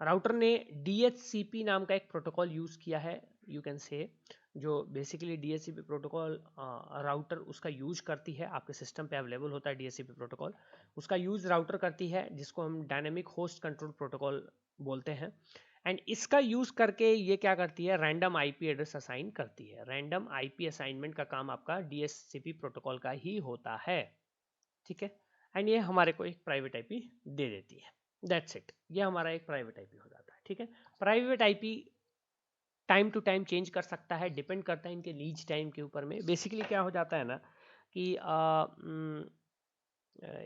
[SPEAKER 1] राउटर ने DHCP नाम का एक प्रोटोकॉल यूज किया है, यू कैन से, जो बेसिकली DHCP प्रोटोकॉल राउटर उसका यूज करती है, आपके सिस्टम पे अवेलेबल होता है DHCP प्रोटोकॉल, उसका यूज राउटर करती है, जिसको हम डायनेमिक होस्ट कंट्रोल प्रोटोकॉल बोलते हैं। एंड इसका यूज करके ये क्या करती है, रैंडम आईपी एड्रेस असाइन करती है। रैंडम आईपी असाइनमेंट का काम आपका DHCP प्रोटोकॉल का ही होता है, ठीक है। एंड ये हमारे को एक प्राइवेट आईपी दे देती है, दैट्स इट, ये हमारा एक प्राइवेट आईपी हो जाता है, ठीक है। Private IP time to time change कर सकता है, डिपेंड करता है इनके लीज टाइम के ऊपर में। बेसिकली क्या हो जाता है ना कि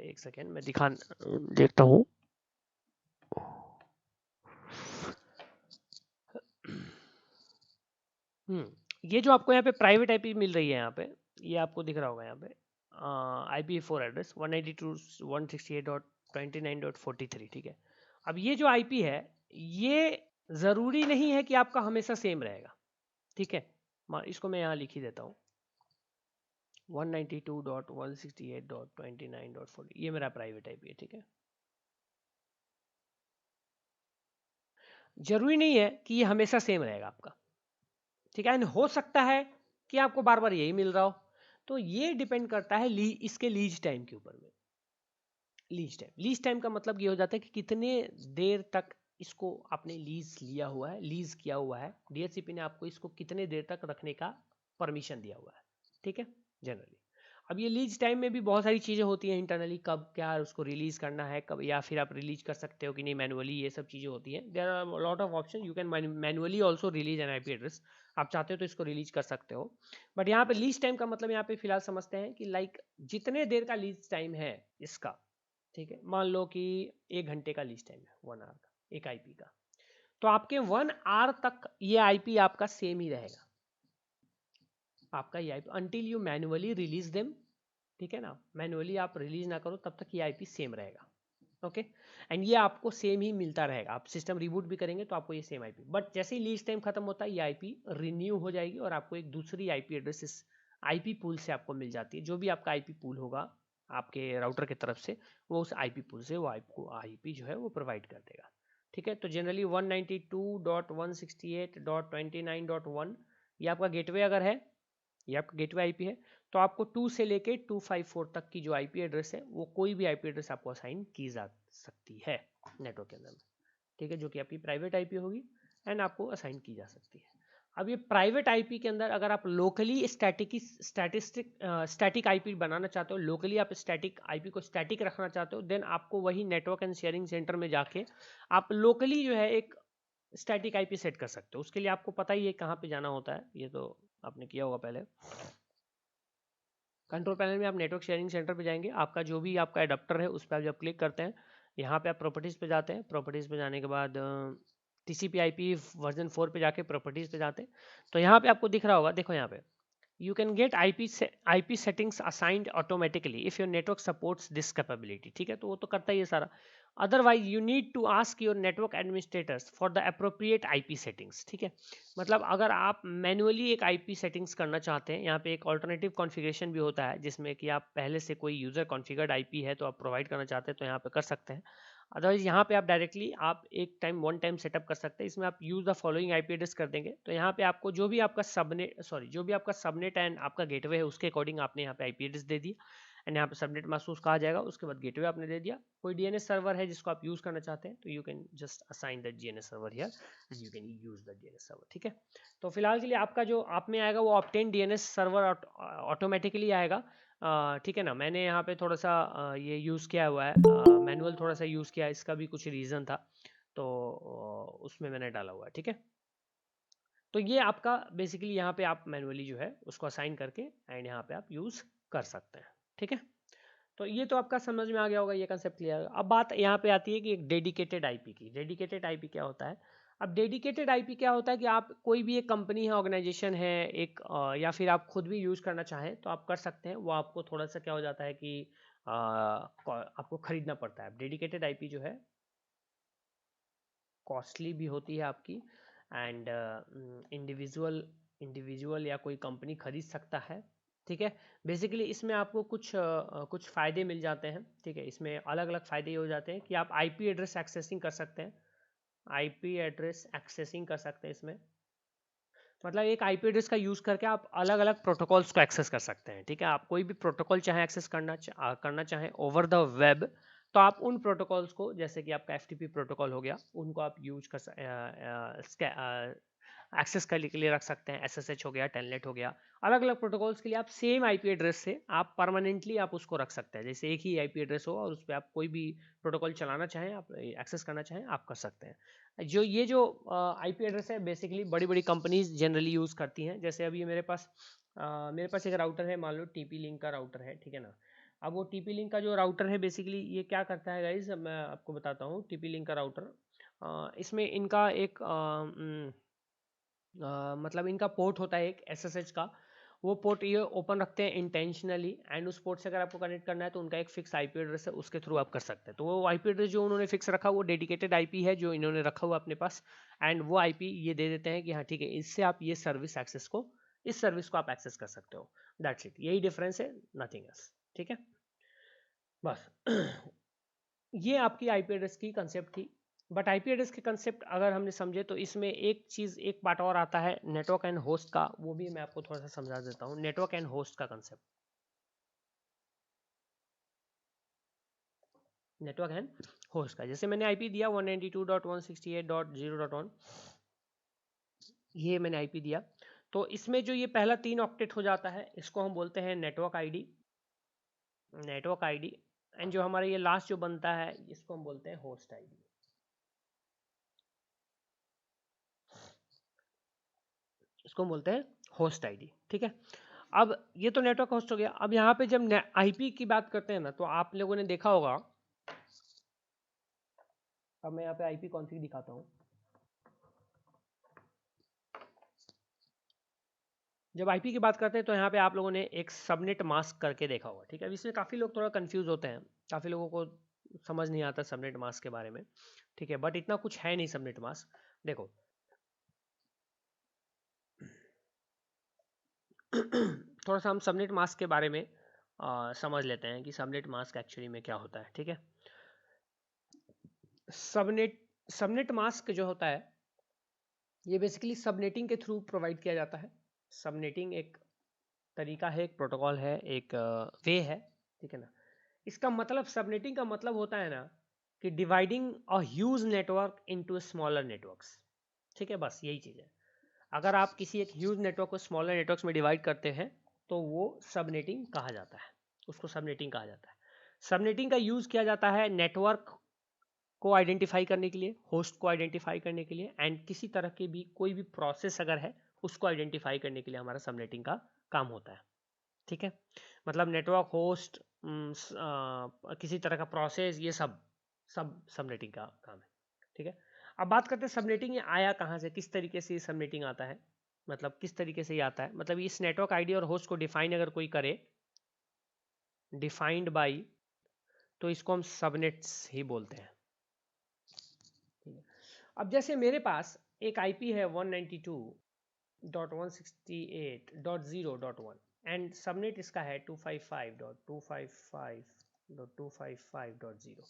[SPEAKER 1] एक सेकेंड मैं देखता हूँ। ये जो आपको यहाँ पे प्राइवेट आईपी मिल रही है, यहाँ पे ये आपको दिख रहा होगा यहाँ पे IPv4 एड्रेस 192.168.29.43, ठीक है। अब ये जो आईपी है ये जरूरी नहीं है कि आपका हमेशा सेम रहेगा, ठीक है। इसको मैं यहाँ लिख ही देता हूँ 192.168.29.40, ये मेरा प्राइवेट आईपी है, ठीक है। जरूरी नहीं है कि ये हमेशा सेम रहेगा आपका, ठीक है। हो सकता है कि आपको बार बार यही मिल रहा हो, तो ये डिपेंड करता है इसके लीज टाइम के ऊपर में। लीज टाइम का मतलब ये हो जाता है कि कितने देर तक इसको आपने लीज लिया हुआ है, लीज किया हुआ है, DHCP ने आपको इसको कितने देर तक रखने का परमिशन दिया हुआ है, ठीक है, जनरली। अब ये लीज टाइम में भी बहुत सारी चीज़ें होती हैं इंटरनली, कब क्या उसको रिलीज करना है, कब, या फिर आप रिलीज कर सकते हो कि नहीं मैनुअली, ये सब चीज़ें होती हैं। There are lot of option, you can manually also release an IP address, आप चाहते हो तो इसको रिलीज कर सकते हो। बट यहाँ पे लीज टाइम का मतलब यहाँ पे फिलहाल समझते हैं कि लाइक जितने देर का लीज टाइम है इसका, ठीक है। मान लो कि 1 घंटे का लीज टाइम है, 1 आवर का एक आईपी का, तो आपके 1 आवर तक ये आईपी आपका सेम ही रहेगा, आपका ये IP until you manually release them, ठीक है ना। मैनुअली आप रिलीज ना करो तब तक ये आईपी सेम रहेगा, ओके। एंड ये आपको सेम ही मिलता रहेगा, आप सिस्टम रिबूट भी करेंगे तो आपको ये सेम आईपी, बट जैसे ही लीज टाइम खत्म होता है ये आईपी रिन्यू हो जाएगी और आपको एक दूसरी आईपी एड्रेस इस आईपी पूल से आपको मिल जाती है। जो भी आपका आईपी पूल होगा आपके राउटर की तरफ से, वो उस आईपी पूल से वो आपको आईपी जो है वो प्रोवाइड कर देगा। ठीक है, तो जनरली 192.168.29.1 ये आपका गेटवे अगर है, ये आपका गेटवे आईपी है, तो आपको 2 से लेके 254 तक की जो आईपी एड्रेस है वो कोई भी आईपी एड्रेस आपको असाइन की जा सकती है नेटवर्क के अंदर में। ठीक है, जो कि आपकी प्राइवेट आईपी होगी एंड आपको असाइन की जा सकती है। अब ये प्राइवेट आईपी के अंदर अगर आप लोकली स्टैटिक आईपी बनाना चाहते हो, लोकली आप स्टैटिक आईपी को स्टैटिक रखना चाहते हो, देन आपको वही नेटवर्क एंड शेयरिंग सेंटर में जाके आप लोकली जो है एक स्टैटिक आईपी सेट कर सकते हो। उसके लिए आपको पता ही है कहाँ पे जाना होता है, ये तो आपने किया होगा पहले। कंट्रोल पैनल में आप नेटवर्क शेयरिंग सेंटर पे जाएंगे, आपका जो भी आपका एडाप्टर है उस पर आप जब क्लिक करते हैं, यहाँ पे आप प्रॉपर्टीज़ पे जाते हैं, प्रॉपर्टीज़ पे जाने के बाद टीसीपी आईपी वर्जन 4 पे जाके प्रॉपर्टीज़ पे जाते हैं, तो यहाँ पे आपको दिख रहा होगा, देखो यहाँ पे you can get IP settings assigned automatically if your network supports this capability। ठीक है, तो वो तो करता ही है सारा। otherwise you need to ask your network administrators for the appropriate IP settings। ठीक है, मतलब अगर आप मैन्युअली एक IP सेटिंग्स करना चाहते हैं, यहाँ पे एक ऑल्टरनेटिव कॉन्फ़िगरेशन भी होता है जिसमें कि आप पहले से कोई यूज़र कॉन्फ़िगर्ड IP है तो आप प्रोवाइड करना चाहते हैं तो यहाँ पे कर सकते हैं। अदरवाइज यहाँ पे आप डायरेक्टली आप एक टाइम वन टाइम सेटअप कर सकते हैं। इसमें आप use the following IP address कर देंगे तो यहाँ पे आपको जो भी आपका सबनेट एंड आपका गेटवे है उसके अकॉर्डिंग आपने यहाँ पे आईपी एड्रेस दे दिया एंड यहाँ पे सबनेट मास्क कहा जाएगा, उसके बाद गेटवे आपने दे दिया। कोई डीएनएस सर्वर है जिसको आप यूज़ करना चाहते हैं तो you can just assign the DNS server here and you can use the DNS server. ठीक है, तो फिलहाल के लिए आपका जो आप में आएगा वो ऑब्टेन डीएनएस सर्वर ऑटोमेटिकली आएगा। ठीक है ना, मैंने यहाँ पे थोड़ा सा ये यूज़ किया हुआ है, मैनुअल थोड़ा सा यूज़ किया, इसका भी कुछ रीज़न था तो उसमें मैंने डाला हुआ है। ठीक है, तो ये आपका बेसिकली यहाँ पे आप मैनुअली जो है उसको असाइन करके एंड यहाँ पे आप यूज़ कर सकते हैं। ठीक है, तो ये तो आपका समझ में आ गया होगा, ये कंसेप्ट क्लियर। अब बात यहाँ पे आती है कि एक डेडिकेटेड आईपी की। डेडिकेटेड आईपी क्या होता है? अब डेडिकेटेड आईपी क्या होता है कि आप कोई भी एक कंपनी है, ऑर्गेनाइजेशन है एक या फिर आप खुद भी यूज़ करना चाहें तो आप कर सकते हैं। वो आपको थोड़ा सा क्या हो जाता है कि आपको खरीदना पड़ता है। डेडिकेटेड आईपी जो है कॉस्टली भी होती है आपकी एंड इंडिविजुअल या कोई कंपनी खरीद सकता है। ठीक है, बेसिकली इसमें आपको कुछ फ़ायदे मिल जाते हैं। ठीक है, इसमें अलग अलग फ़ायदे ये हो जाते हैं कि आप आईपी एड्रेस एक्सेसिंग कर सकते हैं, आईपी एड्रेस एक्सेसिंग कर सकते हैं। इसमें मतलब एक आईपी एड्रेस का यूज़ करके आप अलग अलग प्रोटोकॉल्स को एक्सेस कर सकते हैं। ठीक है, आप कोई भी प्रोटोकॉल चाहे एक्सेस करना चाहें ओवर द वेब तो आप उन प्रोटोकॉल्स को, जैसे कि आपका एफटीपी प्रोटोकॉल हो गया, उनको आप यूज कर एक्सेस करने के लिए रख सकते हैं। एसएसएच हो गया, टेलनेट हो गया, अलग अलग प्रोटोकॉल्स के लिए आप सेम आईपी एड्रेस से आप परमानेंटली आप उसको रख सकते हैं। जैसे एक ही आईपी एड्रेस हो और उस पर आप कोई भी प्रोटोकॉल चलाना चाहें, आप एक्सेस करना चाहें, आप कर सकते हैं। ये जो आईपी एड्रेस है बेसिकली बड़ी बड़ी कंपनीज जनरली यूज़ करती हैं। जैसे अभी मेरे पास एक राउटर है, मान लो टीपी लिंक का राउटर है। ठीक है ना, अब वो टीपी लिंक का जो राउटर है बेसिकली ये क्या करता है गाइज, मैं आपको बताता हूँ। टीपी लिंक का राउटर इसमें इनका एक मतलब इनका पोर्ट होता है एक एसएसएच का, वो पोर्ट ये ओपन रखते हैं इंटेंशनली एंड उस पोर्ट से अगर आपको कनेक्ट करना है तो उनका एक फिक्स आईपी एड्रेस है, उसके थ्रू आप कर सकते हैं। तो वो आईपी एड्रेस जो उन्होंने फिक्स रखा वो डेडिकेटेड आईपी है जो इन्होंने रखा हुआ अपने पास एंड वो आईपी ये दे देते हैं कि हाँ ठीक है, इससे आप ये इस सर्विस को आप एक्सेस कर सकते हो। दैट्स इट, यही डिफरेंस है, नथिंग एल्स। ठीक है, बस ये आपकी आईपी एड्रेस की कंसेप्ट थी। बट आईपी एड्रेस के कंसेप्ट अगर हमने समझे तो इसमें एक पार्ट और आता है नेटवर्क एंड होस्ट का, वो भी मैं आपको थोड़ा सा समझा देता हूँ। नेटवर्क एंड होस्ट का कंसेप्ट, नेटवर्क एंड होस्ट का, जैसे मैंने आईपी दिया 192.168.0.1, ये मैंने आईपी दिया। तो इसमें जो ये पहला 3 ऑक्टेट हो जाता है इसको हम बोलते हैं नेटवर्क आईडी एंड जो हमारा ये लास्ट जो बनता है इसको हम बोलते हैं होस्ट आईडी। इसको हम बोलते हैं होस्ट आईडी। ठीक है, अब ये तो नेटवर्क होस्ट हो गया। अब यहाँ पे जब आईपी की बात करते हैं ना तो आप लोगों ने देखा होगा, अब मैं यहाँ पे आईपी कॉन्फ़िग दिखाता हूँ। जब आईपी की बात करते हैं तो यहाँ पे आप लोगों ने एक सबनेट मास्क करके देखा होगा। ठीक है, अब इसमें काफ़ी लोग थोड़ा कंफ्यूज होते हैं, काफ़ी लोगों को समझ नहीं आता सबनेट मास्क के बारे में, ठीक है, बट इतना कुछ है नहीं सबनेट मास्क। देखो थोड़ा सा हम सबनेट मास्क के बारे में समझ लेते हैं कि सबनेट मास्क एक्चुअली में क्या होता है, ठीक है। सबनेट मास्क जो होता है ये बेसिकली सबनेटिंग के थ्रू प्रोवाइड किया जाता है। सबनेटिंग एक तरीका है, एक प्रोटोकॉल है, एक वे है, ठीक है ना। इसका मतलब, सबनेटिंग का मतलब होता है ना कि dividing a huge network into smaller networks, ठीक है, बस यही चीज़ है। अगर आप किसी एक ह्यूज नेटवर्क को स्मॉलर नेटवर्क्स में डिवाइड करते हैं तो वो सबनेटिंग कहा जाता है, उसको सबनेटिंग कहा जाता है। सबनेटिंग का यूज़ किया जाता है नेटवर्क को आइडेंटिफाई करने के लिए, होस्ट को आइडेंटिफाई करने के लिए, एंड किसी तरह की भी कोई भी प्रोसेस अगर है उसको आइडेंटिफाई करने के लिए हमारा सबनेटिंग का काम होता है, ठीक है। मतलब नेटवर्क, होस्ट, किसी तरह का प्रोसेस, ये सब सबनेटिंग का काम है, ठीक है। अब बात करते हैं सबनेटिंग ये आया कहाँ से, किस तरीके से ये सबनेटिंग आता है, मतलब किस तरीके से ये आता है। मतलब इस नेटवर्क आईडी और होस्ट को डिफाइन अगर कोई करे, डिफाइंड बाई, तो इसको हम सबनेट्स ही बोलते हैं, ठीक है। अब जैसे मेरे पास एक आईपी है 192.168.0.1 एंड सबनेट इसका है 255.255.255.0,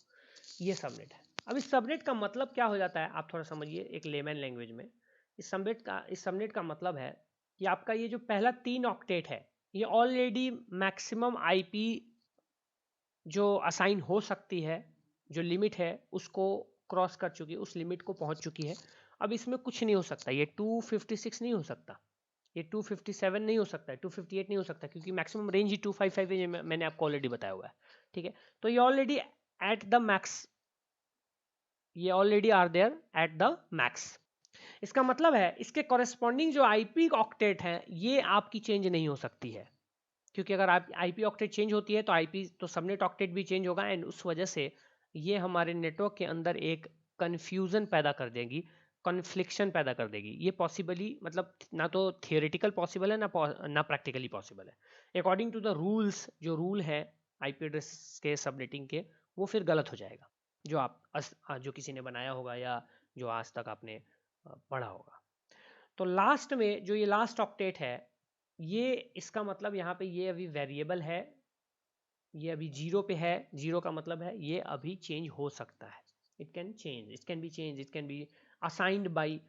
[SPEAKER 1] ये सबनेट है। अब इस सबनेट का मतलब क्या हो जाता है, आप थोड़ा समझिए एक लेमन लैंग्वेज में। इस सबनेट का मतलब है कि आपका ये जो पहला 3 ऑक्टेट है ये ऑलरेडी मैक्सिमम आईपी जो असाइन हो सकती है, जो लिमिट है उसको क्रॉस कर चुकी है, उस लिमिट को पहुंच चुकी है। अब इसमें कुछ नहीं हो सकता, ये 256 नहीं हो सकता, ये 257 नहीं हो सकता है, 258 नहीं हो सकता, क्योंकि मैक्सिमम रेंज ही 255 है, मैंने आपको ऑलरेडी बताया हुआ है, ठीक है। तो ये ऑलरेडी एट द मैक्स, ये already are there at the max. इसका मतलब है इसके कॉरेस्पॉन्डिंग जो आईपी ऑक्टेट है ये आपकी चेंज नहीं हो सकती है, क्योंकि अगर आप आईपी ऑक्टेट चेंज होती है तो आईपी तो सबनेट ऑक्टेट भी चेंज होगा, एंड उस वजह से ये हमारे नेटवर्क के अंदर एक कन्फ्यूजन पैदा कर देगी, कॉन्फ्लिक्शन पैदा कर देगी। ये पॉसिबली, मतलब ना तो थियोरेटिकल पॉसिबल है ना प्रैक्टिकली पॉसिबल है। अकॉर्डिंग टू द रूल्स, जो रूल है आईपी एड्रेस के सबनेटिंग के, वो फिर गलत हो जाएगा, जो जो किसी ने बनाया होगा या जो आज तक आपने पढ़ा होगा। तो लास्ट में जो ये लास्ट ऑक्टेट है, ये इसका मतलब यहाँ पे ये अभी वेरिएबल है, ये अभी 0 पे है। 0 का मतलब है ये अभी चेंज हो सकता है, it can change, it can be change, it can be assigned by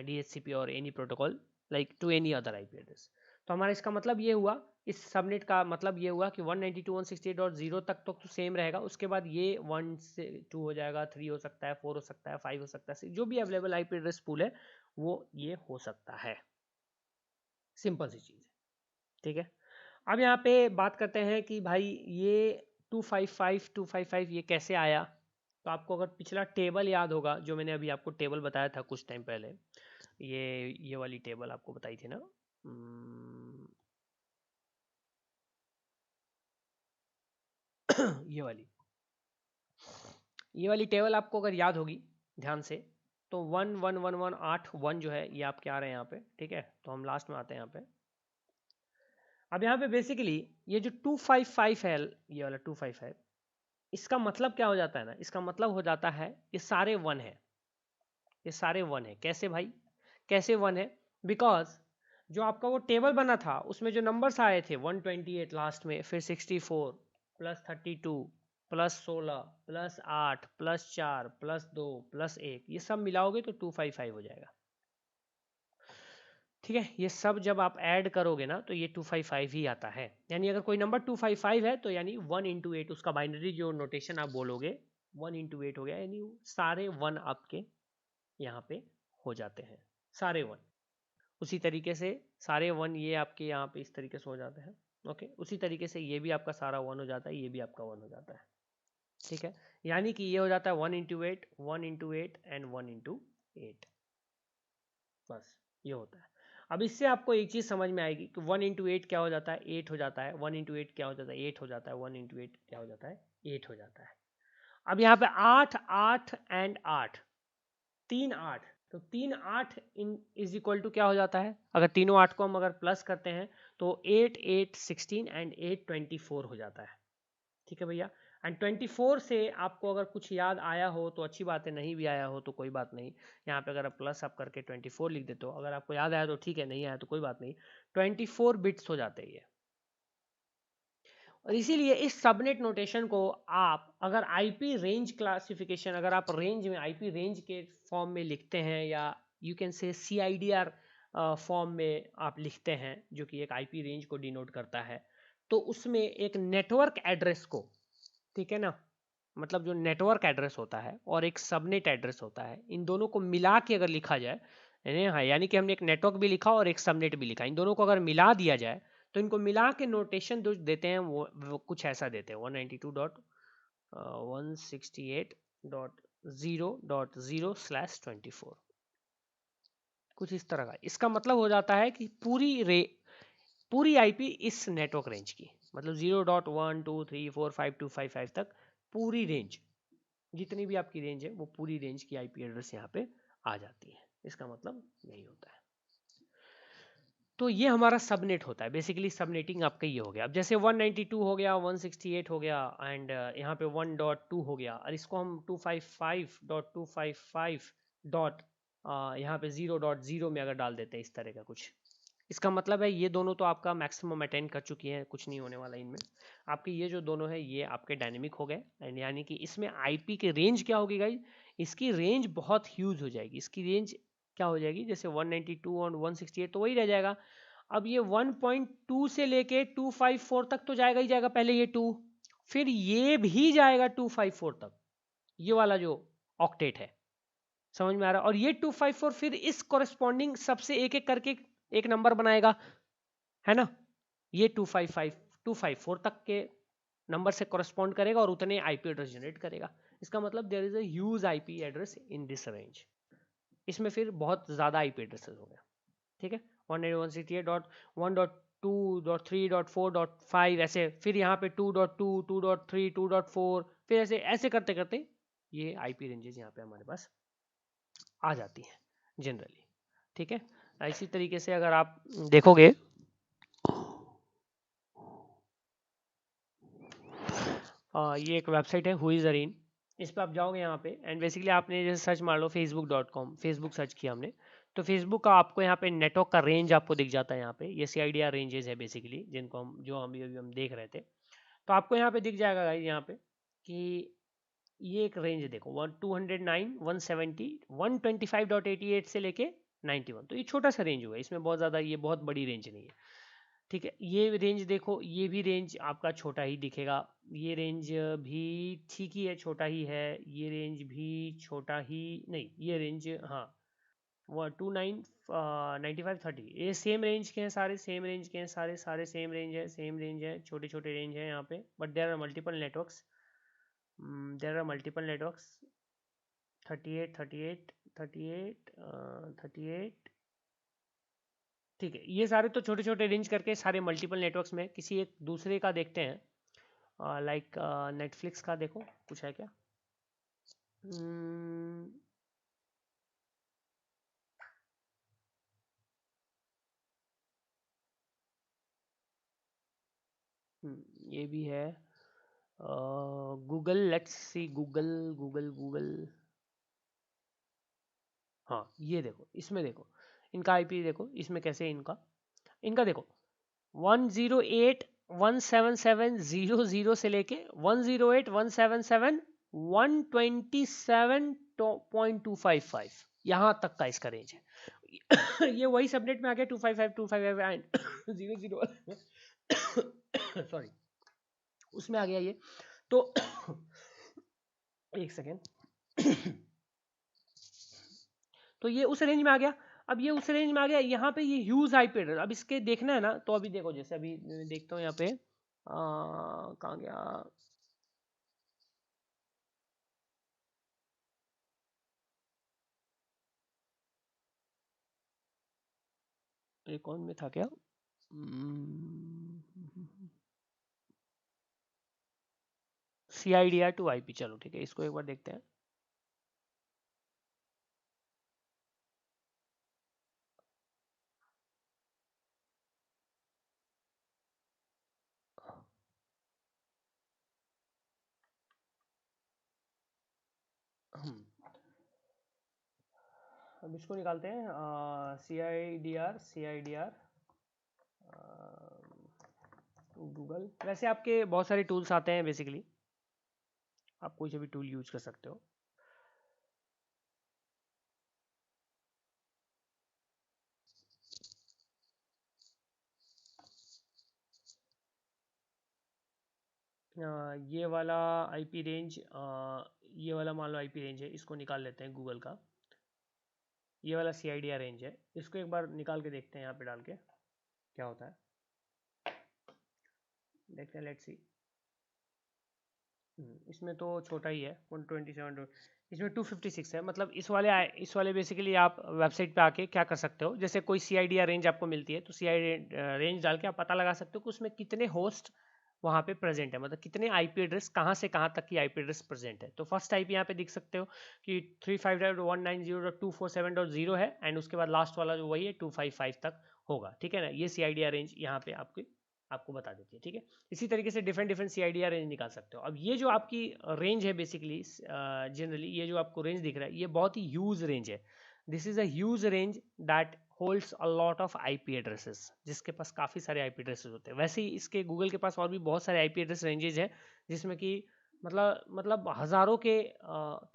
[SPEAKER 1] DHCP और any protocol like to any other IP address. तो हमारा इसका मतलब ये हुआ, इस सबनेट का मतलब ये हुआ कि 192.168.0 तक तो सेम रहेगा, उसके बाद ये 1 से 2 हो जाएगा, 3 हो सकता है, 4 हो सकता है, 5 हो सकता है, जो भी अवेलेबल आईपी एड्रेस पूल है वो ये हो सकता है। सिंपल सी चीज़ है, ठीक है। अब यहाँ पे बात करते हैं कि भाई ये 255 ये कैसे आया। तो आपको अगर पिछला टेबल याद होगा, जो मैंने अभी आपको टेबल बताया था कुछ टाइम पहले, ये वाली टेबल आपको बताई थी ना, ये वाली टेबल आपको अगर याद होगी ध्यान से, तो 1 1 1 1 8 1 जो है ये आपके आ रहे हैं यहाँ पे, ठीक है। तो हम लास्ट में आते हैं यहाँ पे। अब यहाँ पे बेसिकली ये जो 255 है, ये वाला 255, इसका मतलब क्या हो जाता है ना, इसका मतलब हो जाता है ये सारे 1 है, ये सारे 1 है। कैसे भाई, कैसे 1 है? बिकॉज जो आपका वो टेबल बना था उसमें जो नंबर्स आए थे 128 लास्ट में, फिर 64 plus 32 plus 16 plus 8 plus 4 plus 2 plus 1, ये सब मिलाओगे तो 255 हो जाएगा, ठीक है। ये सब जब आप ऐड करोगे ना तो ये 255 ही आता है। यानी अगर कोई नंबर 255 है तो यानी 1 इंटू 8, उसका बाइनरी जो नोटेशन आप बोलोगे 1 इंटू 8 हो गया, यानी सारे 1 आपके यहाँ पे हो जाते हैं, सारे 1। उसी तरीके से सारे 1 ये आपके यहाँ पे इस तरीके से हो जाते हैं, ओके। उसी तरीके से ये भी आपका सारा 1 हो जाता है, ये भी आपका 1 हो जाता है, ठीक है। यानी कि ये हो जाता है 1 इंटू 8, 1 इंटू 8 एंड 1 इंटू 8, बस ये होता है। अब इससे आपको एक चीज़ समझ में आएगी कि 1 इंटू 8 क्या हो जाता है, 8 हो जाता है। 1 इंटू 8 क्या हो जाता है, 8 हो जाता है। 1 इंटू 8 क्या हो जाता है, 8 हो जाता है। अब यहाँ पे 8 8 एंड 8, 3 8, तो 3 8 इज इक्वल टू क्या हो जाता है, अगर तीनों 8 को हम अगर प्लस करते हैं तो 8 8 16 एंड 8 24 हो जाता है, ठीक है भैया। एंड 24 से आपको अगर कुछ याद आया हो तो अच्छी बात है, नहीं भी आया हो तो कोई बात नहीं। यहाँ पे अगर आप प्लस आप करके 24 लिख देते हो, अगर आपको याद आया तो ठीक है, नहीं आया तो कोई बात नहीं। 24 बिट्स हो जाते हैं ये। और इसीलिए इस सबनेट नोटेशन को आप अगर आईपी रेंज क्लासिफिकेशन, अगर आप रेंज में आईपी रेंज के फॉर्म में लिखते हैं, या you can say CIDR form में आप लिखते हैं, जो कि एक आईपी रेंज को डिनोट करता है, तो उसमें एक नेटवर्क एड्रेस को, ठीक है ना, मतलब जो नेटवर्क एड्रेस होता है और एक सबनेट एड्रेस होता है, इन दोनों को मिला के अगर लिखा जाए, यानी कि हमने एक नेटवर्क भी लिखा और एक सबनेट भी लिखा, इन दोनों को अगर मिला दिया जाए तो इनको मिला के नोटेशन जो देते हैं वो कुछ ऐसा देते हैं, 192.168.0.0/24, कुछ इस तरह का। इसका मतलब हो जाता है कि पूरी आईपी इस नेटवर्क रेंज की, मतलब 0.1234525 तक पूरी रेंज, जितनी भी आपकी रेंज है वो पूरी रेंज की आईपी एड्रेस यहाँ पे आ जाती है। इसका मतलब यही होता है। तो ये हमारा सबनेट होता है, बेसिकली सबनेटिंग आपका ये हो गया। अब जैसे 192 हो गया, 168 हो गया, एंड यहाँ पे 1.2 हो गया, और इसको हम 255.255 डॉट यहाँ पे 0.0 में अगर डाल देते हैं इस तरह का कुछ, इसका मतलब है ये दोनों तो आपका मैक्सिमम अटेंड कर चुकी हैं, कुछ नहीं होने वाला इनमें। आपके ये जो दोनों है ये आपके डायनेमिक हो गए, एंड यानी कि इसमें आईपी की रेंज क्या होगी गाइस, इसकी रेंज बहुत ह्यूज हो जाएगी। इसकी रेंज क्या हो जाएगी, जैसे 192 और 168 तो वही रह जाएगा। अब ये 1.2 से लेके 254 तक तो जाएगा ही जाएगा, पहले ये 2, फिर ये भी जाएगा 254 तक, ये वाला जो ऑक्टेट है, समझ में आ रहा है। और ये 254 फिर इस कॉरेस्पॉन्डिंग सबसे एक एक करके एक नंबर बनाएगा, है ना, ये 254 तक के नंबर से कॉरेस्पॉन्ड करेगा और उतने आईपी एड्रेस जनरेट करेगा। इसका मतलब there is a huge IP address in this range. इसमें फिर बहुत ज्यादा आईपी एड्रेसेस हो गए, ठीक है, 192.168.1.2.3.4.5 ऐसे, फिर यहाँ पे 2.2 2.3 2.4, फिर ऐसे ऐसे करते करते ये आईपी रेंजेस यहाँ पे हमारे पास आ जाती हैं जनरली, ठीक है। इसी तरीके से अगर आप देखोगे, ये एक वेबसाइट है हुई जरीन, इस पर आप जाओगे यहाँ पे, एंड बेसिकली आपने जैसे सर्च मार लो facebook.com, फेसबुक सर्च किया हमने, तो फेसबुक का आपको यहाँ पे नेटवर्क का रेंज आपको दिख जाता है। यहाँ पे ये सीआईडीआर रेंजेस है बेसिकली, जिनको हम देख रहे थे। तो आपको यहाँ पे दिख जाएगा गाइस, यहाँ पे कि ये एक रेंज देखो, 209 170 125.88 से लेके 91, तो ये छोटा सा रेंज हुआ है, इसमें बहुत ज़्यादा ये बहुत बड़ी रेंज नहीं है, ठीक है। ये रेंज देखो, ये भी रेंज आपका छोटा ही दिखेगा, ये रेंज भी ठीक ही है, छोटा ही है, ये रेंज भी छोटा ही, नहीं ये रेंज, हाँ, वो 29 9530, ये सेम रेंज के हैं सारे, सेम रेंज के हैं सारे, सारे सेम रेंज है, सेम रेंज है, छोटे छोटे रेंज है यहाँ पे, but there are multiple networks, there are multiple networks, 38 38 38 38, ठीक है। ये सारे तो छोटे छोटे रेंज करके सारे मल्टीपल नेटवर्क्स में किसी एक दूसरे का देखते हैं, लाइक नेटफ्लिक्स का देखो, कुछ है क्या, ये भी है, Google, let's see, Google Google Google, हाँ ये देखो, इसमें देखो इनका आईपी देखो, इसमें कैसे इनका इनका देखो 108.177.00 से लेके 108.177.127.255 यहाँ तक का इसका रेंज है। ये वही सबनेट में आ गया 255 255 00 सॉरी, उसमें आ गया ये, तो एक सेकेंड, तो ये उस रेंज में आ गया। अब ये उस रेंज में आ गया, यहाँ पे ये ह्यूज आईपी एड्रेस, अब इसके देखना है ना, तो अभी देखो, जैसे अभी मैं देखता हूँ यहाँ पे, कहाँ गया, ये कौन में था क्या, CIDR टू IP, चलो ठीक है, इसको एक बार देखते हैं। अब इसको निकालते हैं CIDR गूगल। वैसे आपके बहुत सारे टूल्स आते हैं बेसिकली, आप कोई से भी टूल यूज कर सकते हो। ये वाला आईपी रेंज, ये वाला मान लो आईपी रेंज है, इसको निकाल लेते हैं गूगल का। ये वाला CIDR रेंज है, इसको एक बार निकाल के देखते हैं यहाँ पे डाल के क्या होता है, देखते हैं, लेट्स सी। इसमें तो छोटा ही है 127, इसमें 256 है। मतलब इस वाले बेसिकली आप वेबसाइट पे आके क्या कर सकते हो, जैसे कोई CIDR रेंज आपको मिलती है तो CIDR रेंज डाल के आप पता लगा सकते हो कि उसमें कितने होस्ट वहाँ पे प्रेजेंट है, मतलब कितने आईपी एड्रेस कहाँ से कहाँ तक की आईपी एड्रेस प्रेजेंट है। तो फर्स्ट आईपी यहाँ पे देख सकते हो कि 355.190.247.0 है, एंड उसके बाद लास्ट वाला जो वही है 255 तक होगा, ठीक है ना। ये CIDR रेंज यहाँ पे आपको बता देती है, ठीक है। इसी तरीके से डिफरेंट CIDR रेंज निकाल सकते हो। अब ये जो आपकी रेंज है बेसिकली, जनरली ये जो आपको रेंज दिख रहा है ये बहुत ही ह्यूज रेंज है। This is a huge range that holds a lot of IP addresses, जिसके पास काफ़ी सारे आईपी एड्रेसेस होते हैं। वैसे ही इसके गूगल के पास और भी बहुत सारे आईपी एड्रेस रेंजेज है, जिसमें कि मतलब हज़ारों के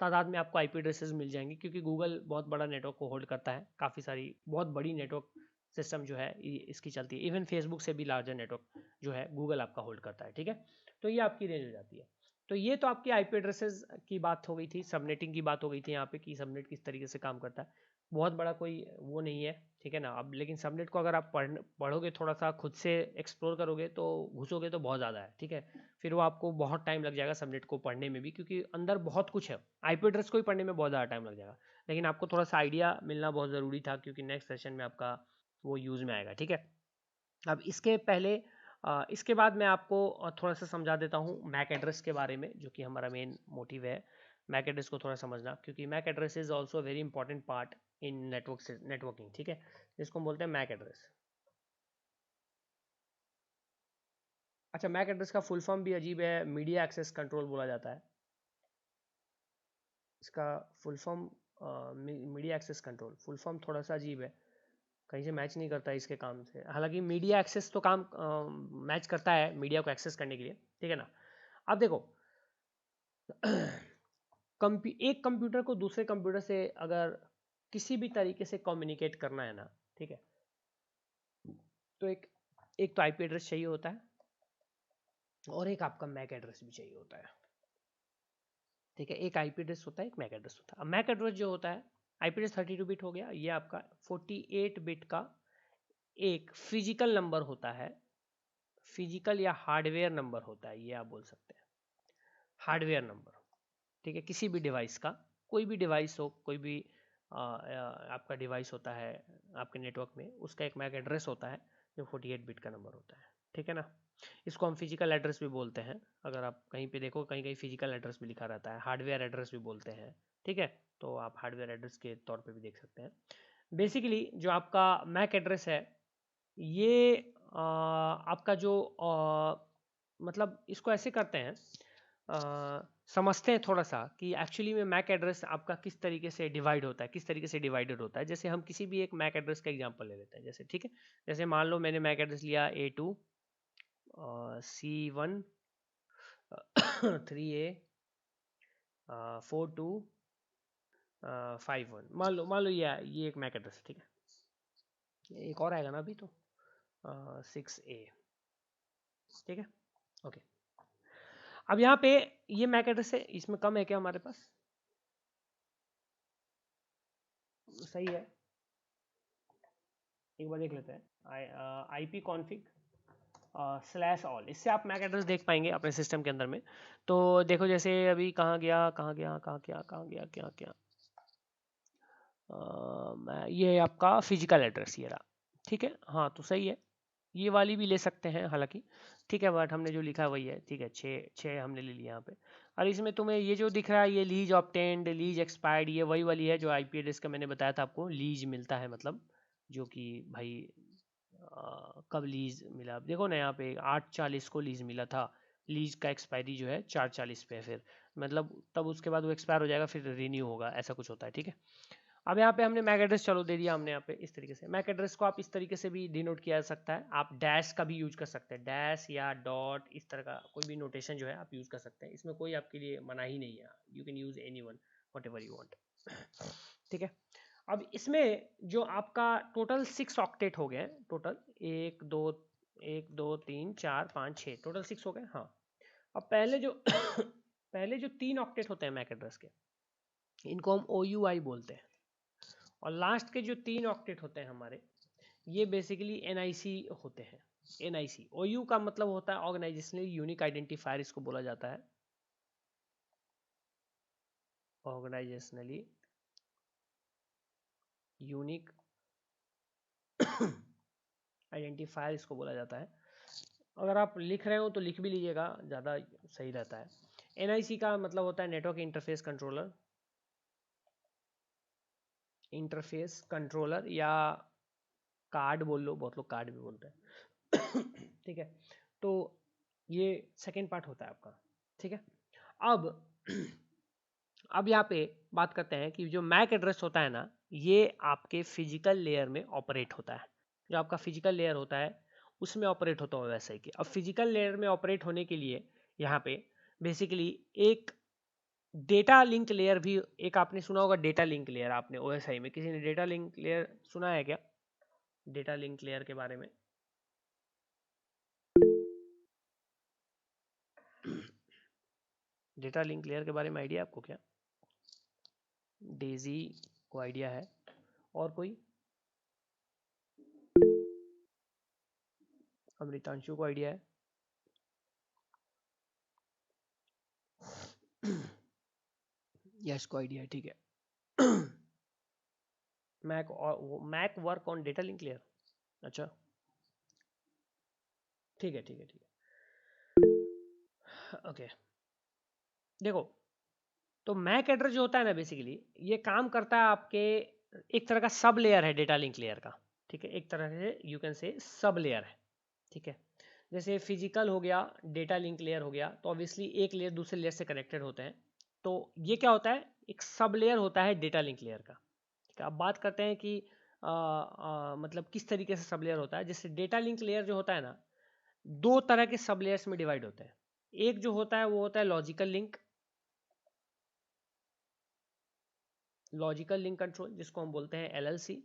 [SPEAKER 1] तादाद में आपको आईपी एड्रेसेस मिल जाएंगे, क्योंकि गूगल बहुत बड़ा नेटवर्क को होल्ड करता है। काफ़ी सारी बहुत बड़ी नेटवर्क सिस्टम जो है इसकी चलती है। इवन फेसबुक से भी लार्जर नेटवर्क जो है गूगल आपका होल्ड करता है, ठीक है। तो ये आपकी रेंज हो जाती है। तो ये तो आपकी आईपी एड्रेसेस की बात हो गई थी, सबनेटिंग की बात हो गई थी यहाँ पे कि सबनेट किस तरीके से काम करता है। बहुत बड़ा कोई वो नहीं है, ठीक है ना। अब लेकिन सबनेट को अगर आप पढ़ोगे, थोड़ा सा खुद से एक्सप्लोर करोगे तो घुसोगे तो बहुत ज़्यादा है, ठीक है। फिर वो आपको बहुत टाइम लग जाएगा सबनेट को पढ़ने में भी, क्योंकि अंदर बहुत कुछ है। आईपी एड्रेस को ही पढ़ने में बहुत ज़्यादा टाइम लग जाएगा, लेकिन आपको थोड़ा सा आइडिया मिलना बहुत ज़रूरी था, क्योंकि नेक्स्ट सेशन में आपका वो यूज़ में आएगा, ठीक है। अब इसके पहले इसके बाद मैं आपको थोड़ा सा समझा देता हूँ मैक एड्रेस के बारे में, जो कि हमारा मेन मोटिव है मैक एड्रेस को थोड़ा समझना, क्योंकि MAC address is also very important part in networking, ठीक है, जिसको हम बोलते हैं मैक एड्रेस। अच्छा, मैक एड्रेस का फुल फॉर्म भी अजीब है, मीडिया एक्सेस कंट्रोल बोला जाता है इसका full form. Media access control full form थोड़ा सा अजीब है, कहीं से मैच नहीं करता है इसके काम से। हालांकि मीडिया एक्सेस तो काम मैच करता है मीडिया को एक्सेस करने के लिए, ठीक है ना। अब देखो एक कंप्यूटर को दूसरे कंप्यूटर से अगर किसी भी तरीके से कम्युनिकेट करना है ना, ठीक है, तो एक तो आईपी एड्रेस चाहिए होता है, और एक आपका मैक एड्रेस भी चाहिए होता है, ठीक है। एक आईपी एड्रेस होता है, एक मैक एड्रेस होता है। अब मैक एड्रेस जो होता है, आईपी एड्रेस 32 बिट हो गया, ये आपका 48 बिट का एक फिजिकल नंबर होता है, फिजिकल या हार्डवेयर नंबर होता है, ये आप बोल सकते हैं हार्डवेयर नंबर, ठीक है। किसी भी डिवाइस का, कोई भी डिवाइस हो, कोई भी आपका डिवाइस होता है आपके नेटवर्क में, उसका एक मैक एड्रेस होता है जो 48 बिट का नंबर होता है, ठीक है ना। इसको हम फिजिकल एड्रेस भी बोलते हैं। अगर आप कहीं पे देखो, कहीं कहीं फिजिकल एड्रेस भी लिखा रहता है, हार्डवेयर एड्रेस भी बोलते हैं, ठीक है। तो आप हार्डवेयर एड्रेस के तौर पे भी देख सकते हैं। बेसिकली जो आपका मैक एड्रेस है, ये आपका जो मतलब इसको ऐसे करते हैं, समझते हैं थोड़ा सा कि एक्चुअली में मैक एड्रेस आपका किस तरीके से डिवाइड होता है, किस तरीके से डिवाइडेड होता है। जैसे हम किसी भी एक मैक एड्रेस का एग्जांपल ले लेते हैं, जैसे, ठीक है, जैसे मान लो मैंने मैक एड्रेस लिया A2 C1 3A 42 51, मान लो ये एक मैक एड्रेस है, ठीक है। एक और आएगा ना अभी तो 6A, ठीक है, ओके। अब यहाँ पे ये मैक एड्रेस है, इसमें कम है क्या हमारे पास? सही है, एक बार देख लेते हैं IP config /all, इससे आप मैक एड्रेस देख पाएंगे अपने सिस्टम के अंदर में। तो देखो, जैसे अभी कहाँ गया क्या ये आपका फिजिकल एड्रेस ये रहा, ठीक है। हाँ, तो सही है, ये वाली भी ले सकते हैं हालांकि, ठीक है, बट हमने जो लिखा है वही है, ठीक है। छः हमने ले लिया यहाँ पे। और इसमें तुम्हें ये जो दिख रहा है, ये लीज ऑब्टेन्ड, लीज एक्सपायर्ड, ये वही वाली है जो आईपी एड्रेस का मैंने बताया था आपको, लीज मिलता है, मतलब जो कि भाई कब लीज मिला। अब देखो ना, यहाँ पे 8/40 को लीज मिला था, लीज का एक्सपायरी जो है 4/40 पे है, फिर मतलब तब उसके बाद वो एक्सपायर हो जाएगा, फिर रिन्यू होगा, ऐसा कुछ होता है, ठीक है। अब यहाँ पे हमने मैक एड्रेस चलो दे दिया हमने यहाँ पे इस तरीके से। मैक एड्रेस को आप इस तरीके से भी डिनोट किया जा सकता है, आप डैश का भी यूज कर सकते हैं, डैश या डॉट, इस तरह का कोई भी नोटेशन जो है आप यूज कर सकते हैं, इसमें कोई आपके लिए मना ही नहीं है, you can use any one what ever you want. ठीक है, अब इसमें जो आपका टोटल 6 ऑक्टेट हो गए, टोटल 1 2 3 4 5 6 टोटल 6 हो गए। हाँ, अब पहले जो पहले जो 3 ऑक्टेट होते हैं मैक एड्रेस के, इनको हम OUI बोलते हैं, और लास्ट के जो 3 ऑक्टेट होते हैं हमारे, ये बेसिकली NIC होते हैं। NIC OU का मतलब होता है ऑर्गेनाइजेशनली यूनिक आइडेंटिफायर, इसको बोला जाता है ऑर्गेनाइजेशनली यूनिक आइडेंटिफायर, इसको बोला जाता है। अगर आप लिख रहे हो तो लिख भी लीजिएगा, ज़्यादा सही रहता है। NIC का मतलब होता है network interface controller, interface controller, या कार्ड बोल लो, बहुत लोग कार्ड भी बोलते हैं। ठीक है, तो ये सेकेंड पार्ट होता है आपका। ठीक है, अब यहाँ पे बात करते हैं कि जो मैक एड्रेस होता है ना, ये आपके फिजिकल लेयर में ऑपरेट होता है। जो आपका फिजिकल लेयर होता है उसमें ऑपरेट होता है वैसे ही। अब फिजिकल लेयर में ऑपरेट होने के लिए यहाँ पे बेसिकली एक डेटा लिंक लेयर भी, एक आपने सुना होगा डेटा लिंक लेयर, आपने OSI में किसी ने डेटा लिंक लेयर सुना है क्या? डेटा लिंक लेयर के बारे में डेटा लिंक लेयर के बारे में आइडिया आपको क्या? डेजी को आइडिया है, और कोई? अमृतांशु को आइडिया है? यश को आइडिया है, ठीक है। MAC work on data link layer, अच्छा ठीक है ठीक है ठीक है, ओके। देखो, तो मैक एड्रेस जो होता है ना, बेसिकली ये काम करता है आपके, एक तरह का सब लेयर है डेटा लिंक लेयर का। ठीक है, एक तरह से you can say sub layer है। ठीक है, जैसे फिजिकल हो गया, डेटा लिंक लेयर हो गया, तो ऑब्वियसली एक लेयर दूसरे लेयर से कनेक्टेड होते हैं, तो ये क्या होता है, एक सब लेयर होता है डेटा लिंक लेयर का। ठीक है, अब बात करते हैं कि मतलब किस तरीके से सब लेयर होता है। जैसे डेटा लिंक लेयर जो होता है ना, 2 तरह के सब लेयर्स में डिवाइड होते हैं। एक जो होता है वो होता है लॉजिकल लिंक कंट्रोल, जिसको हम बोलते हैं LLC,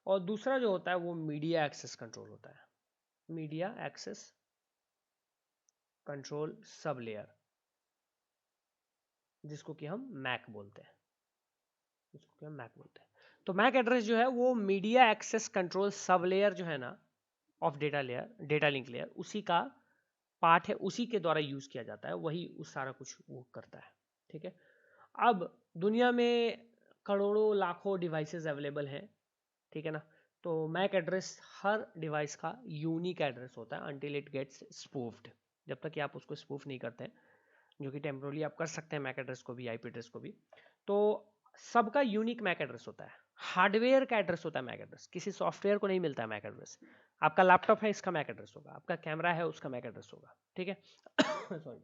[SPEAKER 1] और दूसरा जो होता है वो मीडिया एक्सेस कंट्रोल होता है, media access control sub layer, जिसको कि हम मैक बोलते हैं, तो मैक एड्रेस जो है वो media access control sub layer जो है ना ऑफ डेटा लिंक लेयर, उसी का पार्ट है, उसी के द्वारा यूज किया जाता है, वही उस सारा कुछ वो करता है। ठीक है, अब दुनिया में करोड़ों लाखों डिवाइसेस अवेलेबल हैं, ठीक है ना, तो मैक एड्रेस हर डिवाइस का यूनिक एड्रेस होता है अंटिल इट गेट्स स्पूफ्ड। जब तक कि आप उसको स्पूफ नहीं करते हैं, जो कि टेम्पोरली आप कर सकते हैं मैक एड्रेस को भी, IP एड्रेस को भी, तो सबका यूनिक मैक एड्रेस होता है। हार्डवेयर का एड्रेस होता है मैक एड्रेस, किसी सॉफ्टवेयर को नहीं मिलता है मैक एड्रेस। आपका लैपटॉप है, इसका मैक एड्रेस होगा, आपका कैमरा है, उसका मैक एड्रेस होगा। ठीक है, सॉरी।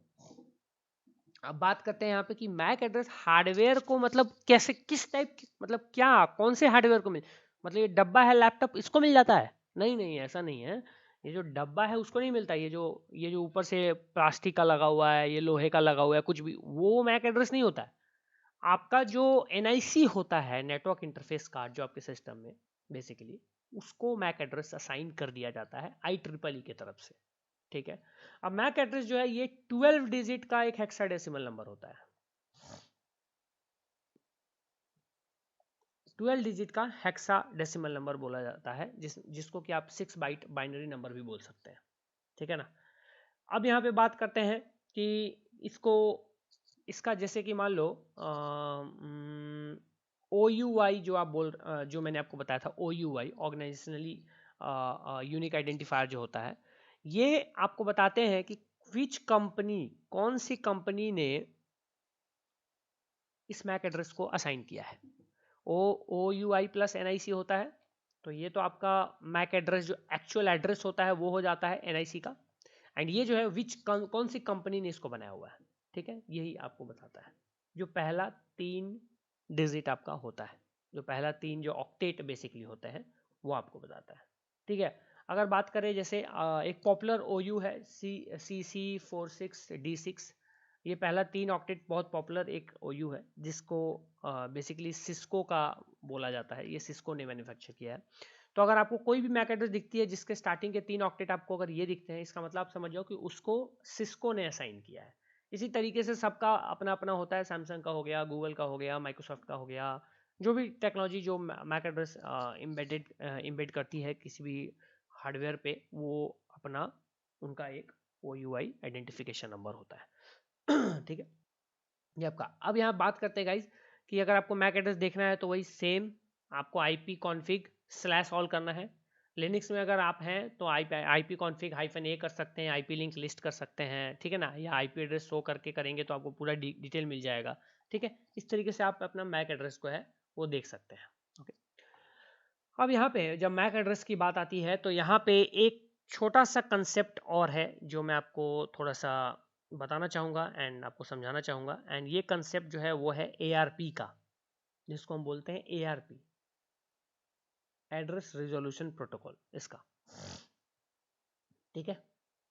[SPEAKER 1] अब बात करते हैं यहाँ पे कि मैक एड्रेस हार्डवेयर को मतलब कैसे, किस टाइप की, मतलब क्या, कौन से हार्डवेयर को मतलब ये डब्बा है लैपटॉप, इसको मिल जाता है? नहीं नहीं, ऐसा नहीं है। ये जो डब्बा है उसको नहीं मिलता, ये जो ऊपर से प्लास्टिक का लगा हुआ है, ये लोहे का लगा हुआ है, कुछ भी, वो मैक एड्रेस नहीं होता है। आपका जो NIC होता है, नेटवर्क इंटरफेस कार्ड, जो आपके सिस्टम में बेसिकली, उसको मैक एड्रेस असाइन कर दिया जाता है IEEE की तरफ से। ठीक है, अब मैक एड्रेस जो है ये 12 डिजिट का एक हेक्साडेसिमल नंबर होता है, 12 डिजिट का हेक्साडेसिमल नंबर बोला जाता है, जिसको कि आप 6 बाइट बाइनरी नंबर भी बोल सकते हैं। ठीक है ना, अब यहाँ पे बात करते हैं कि इसका जैसे कि मान लो OUI जो आप जो मैंने आपको बताया था, OUI ऑर्गेनाइजेशनली यूनिक आइडेंटिफायर जो होता है, ये आपको बताते हैं कि विच कंपनी, कौन सी कंपनी ने इस मैक एड्रेस को असाइन किया है। OUI प्लस NIC होता है, तो ये तो आपका मैक एड्रेस जो एक्चुअल एड्रेस होता है वो हो जाता है NIC का, एंड ये जो है कौन सी कंपनी ने इसको बनाया हुआ है। ठीक है, यही आपको बताता है, जो पहला 3 डिजिट आपका होता है जो पहला 3 जो ऑक्टेट बेसिकली होते हैं वो आपको बताता है। ठीक है, अगर बात करें जैसे एक पॉपुलर OU है CC46D6, ये पहला 3 ऑक्टेट बहुत पॉपुलर एक OU है जिसको बेसिकली सिस्को का बोला जाता है, ये सिस्को ने मैन्युफैक्चर किया है। तो अगर आपको कोई भी मैक एड्रेस दिखती है जिसके स्टार्टिंग के 3 ऑक्टेट आपको अगर ये दिखते हैं, इसका मतलब आप समझ जाओ कि उसको सिस्को ने असाइन किया है। इसी तरीके से सबका अपना अपना होता है, सैमसंग का हो गया, गूगल का हो गया, माइक्रोसॉफ्ट का हो गया, जो भी टेक्नोलॉजी जो मैक एड्रेस इम्बेड करती है किसी भी हार्डवेयर पे, वो अपना उनका एक OUI आइडेंटिफिकेशन नंबर होता है। ठीक है, ये आपका। अब यहाँ बात करते हैं गाइज कि अगर आपको मैक एड्रेस देखना है तो वही सेम आपको IP config /all करना है। लिनक्स में अगर आप हैं तो IP config -a कर सकते हैं, IP लिंक लिस्ट कर सकते हैं, ठीक है ना, या IP एड्रेस शो करके करेंगे तो आपको पूरा डिटेल मिल जाएगा। ठीक है, इस तरीके से आप अपना मैक एड्रेस को है वो देख सकते हैं। ओके, अब यहाँ पे जब मैक एड्रेस की बात आती है तो यहाँ पे एक छोटा सा कंसेप्ट और है जो मैं आपको थोड़ा सा बताना चाहूँगा एंड आपको समझाना चाहूँगा। एंड ये कंसेप्ट जो है वो है ARP का, जिसको हम बोलते हैं ARP, एड्रेस रिजोल्यूशन प्रोटोकॉल इसका। ठीक है,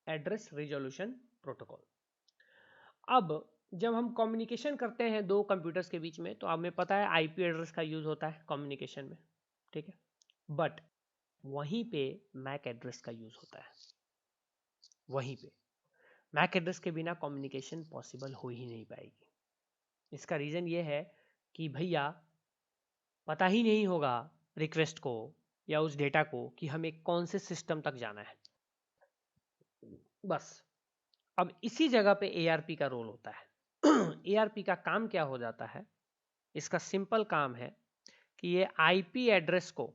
[SPEAKER 1] एड्रेस रिजोल्यूशन प्रोटोकॉल। अब जब हम कम्युनिकेशन करते हैं दो कंप्यूटर्स के बीच में तो हमें पता है IP एड्रेस का यूज होता है कम्युनिकेशन में। ठीक है, बट वहीं पे मैक एड्रेस का यूज होता है। वहीं पे मैक एड्रेस के बिना कम्युनिकेशन पॉसिबल हो ही नहीं पाएगी। इसका रीजन ये है कि भैया पता ही नहीं होगा रिक्वेस्ट को या उस डेटा को कि हमें कौन से सिस्टम तक जाना है। बस अब इसी जगह पे ARP का रोल होता है। ARP का काम क्या हो जाता है, इसका सिंपल काम है कि ये IP एड्रेस को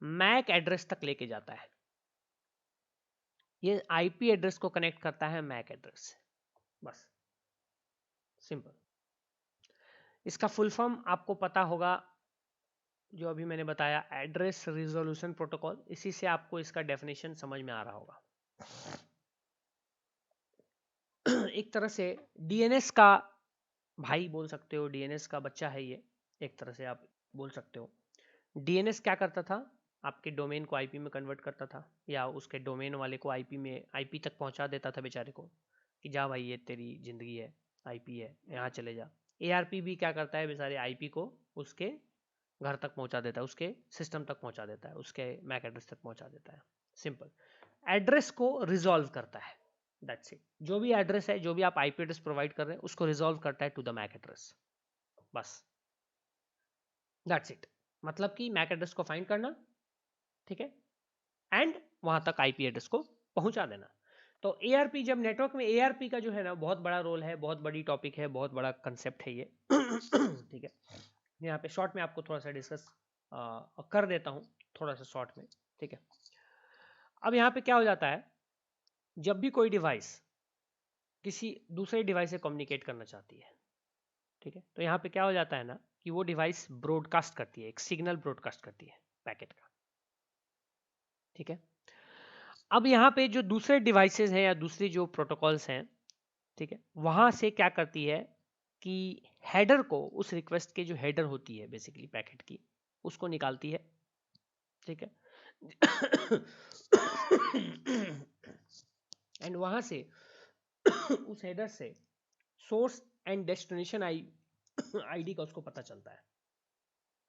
[SPEAKER 1] मैक एड्रेस तक लेके जाता है। ये IP एड्रेस को कनेक्ट करता है मैक एड्रेस से, बस सिंपल। इसका फुल फॉर्म आपको पता होगा, जो अभी मैंने बताया एड्रेस रिजोल्यूशन प्रोटोकॉल, इसी से आपको इसका डेफिनेशन समझ में आ रहा होगा। एक तरह से DNS का भाई बोल सकते हो, DNS का बच्चा है ये, एक तरह से आप बोल सकते हो। DNS क्या करता था, आपके डोमेन को IP में कन्वर्ट करता था, या उसके डोमेन वाले को IP तक पहुंचा देता था बेचारे को कि जा भाई ये तेरी जिंदगी है, IP है, यहाँ चले जा। ARP भी क्या करता है, बेचारे IP को उसके घर तक पहुंचा देता है, उसके सिस्टम तक पहुंचा देता है, उसके मैक एड्रेस तक पहुंचा देता है। सिंपल, एड्रेस को रिजॉल्व करता है, दैट्स इट। जो भी एड्रेस है, जो भी आप IP एड्रेस प्रोवाइड कर रहे हैं, उसको रिजॉल्व करता है टू द मैक एड्रेस, बस दैट्स इट। मतलब कि मैक एड्रेस को फाइंड करना, ठीक है, एंड वहां तक IP एड्रेस को पहुंचा देना। तो ARP, जब नेटवर्क में ARP का जो है ना बहुत बड़ा रोल है, बहुत बड़ी टॉपिक है, बहुत बड़ा कंसेप्ट है ये। ठीक है, यहाँ पे शॉर्ट में आपको थोड़ा सा डिस्कस कर देता हूँ, थोड़ा सा शॉर्ट में। ठीक है, अब यहाँ पे क्या हो जाता है, जब भी कोई डिवाइस किसी दूसरे डिवाइस से कम्युनिकेट करना चाहती है, ठीक है, तो यहाँ पे क्या हो जाता है ना कि वो डिवाइस ब्रॉडकास्ट करती है, एक सिग्नल ब्रॉडकास्ट करती है पैकेट का। ठीक है, अब यहाँ पे जो दूसरे डिवाइसेस हैं या दूसरी जो प्रोटोकॉल्स हैं, ठीक है, वहां से क्या करती है कि हेडर को, उस रिक्वेस्ट के जो हेडर होती है बेसिकली पैकेट की, उसको निकालती है। ठीक है, एंड वहां से उस हेडर से सोर्स एंड डेस्टिनेशन ID का उसको पता चलता है।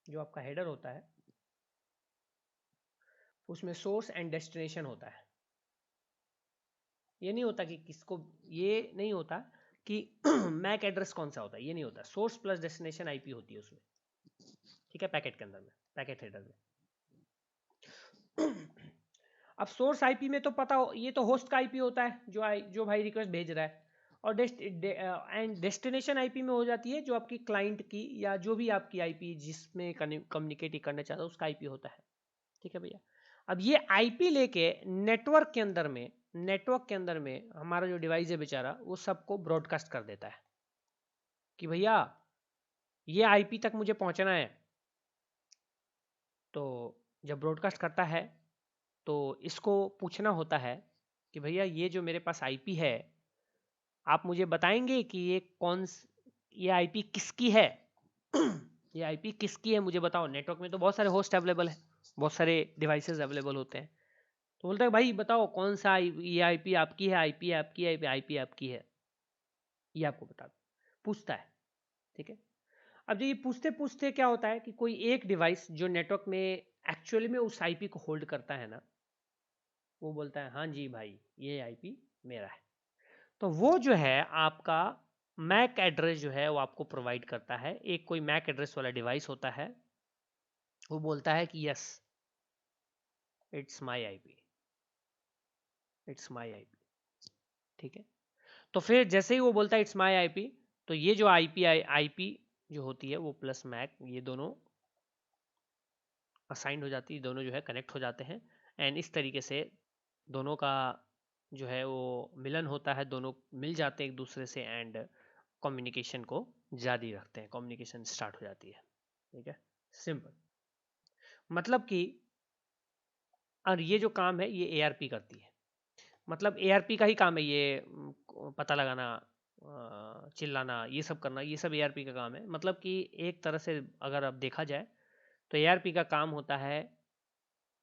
[SPEAKER 1] जो आपका हेडर होता है उसमें सोर्स एंड डेस्टिनेशन होता है। ये नहीं होता कि किसको, ये नहीं होता कि मैक एड्रेस कौन सा होता है, ये नहीं होता। सोर्स प्लस डेस्टिनेशन IP होती है उसमें, ठीक है, पैकेट के अंदर में, पैकेट हेडर में। अब सोर्स IP में तो पता हो, ये तो होस्ट का IP होता है जो भाई रिक्वेस्ट भेज रहा है, और एंड डेस्टिनेशन IP में हो जाती है जो आपकी क्लाइंट की या जो भी आपकी IP जिसमें कम्युनिकेट करना चाहता है उसका IP होता है। ठीक है भैया, अब ये IP लेके नेटवर्क के अंदर में हमारा जो डिवाइस है बेचारा, वो सबको ब्रॉडकास्ट कर देता है कि भैया ये IP तक मुझे पहुंचना है। तो जब ब्रॉडकास्ट करता है तो इसको पूछना होता है कि भैया ये जो मेरे पास IP है, आप मुझे बताएंगे कि ये IP किसकी है। ये आईपी किसकी है मुझे बताओ। नेटवर्क में तो बहुत सारे होस्ट अवेलेबल है, बहुत सारे डिवाइसेस अवेलेबल होते हैं। तो बोलता है भाई बताओ कौन सा ये आईपी आपकी है, आईपी आपकी है, आईपी आपकी है, ये आपको बता दो, पूछता है। ठीक है, अब जो ये पूछते पूछते क्या होता है कि कोई एक डिवाइस जो नेटवर्क में एक्चुअली में उस आईपी को होल्ड करता है ना, वो बोलता है हाँ जी भाई ये आईपी मेरा है। तो वो जो है आपका मैक एड्रेस जो है वो आपको प्रोवाइड करता है। एक कोई मैक एड्रेस वाला डिवाइस होता है, वो बोलता है कि yes it's my IP, it's my IP. ठीक है, तो फिर जैसे ही वो बोलता है इट्स माय आईपी, तो ये जो आईपी जो होती है वो प्लस मैक, ये दोनों असाइंड हो जाती है, दोनों जो है कनेक्ट हो जाते हैं। एंड इस तरीके से दोनों का जो है वो मिलन होता है, दोनों मिल जाते हैं एक दूसरे से एंड कम्युनिकेशन को जारी रखते हैं, कम्युनिकेशन स्टार्ट हो जाती है। ठीक है, सिंपल मतलब कि, और ये जो काम है ये एआरपी करती है। मतलब एआरपी का ही काम है ये, पता लगाना, चिल्लाना, ये सब करना, ये सब एआरपी का काम है। मतलब कि एक तरह से अगर अब देखा जाए तो एआरपी का काम होता है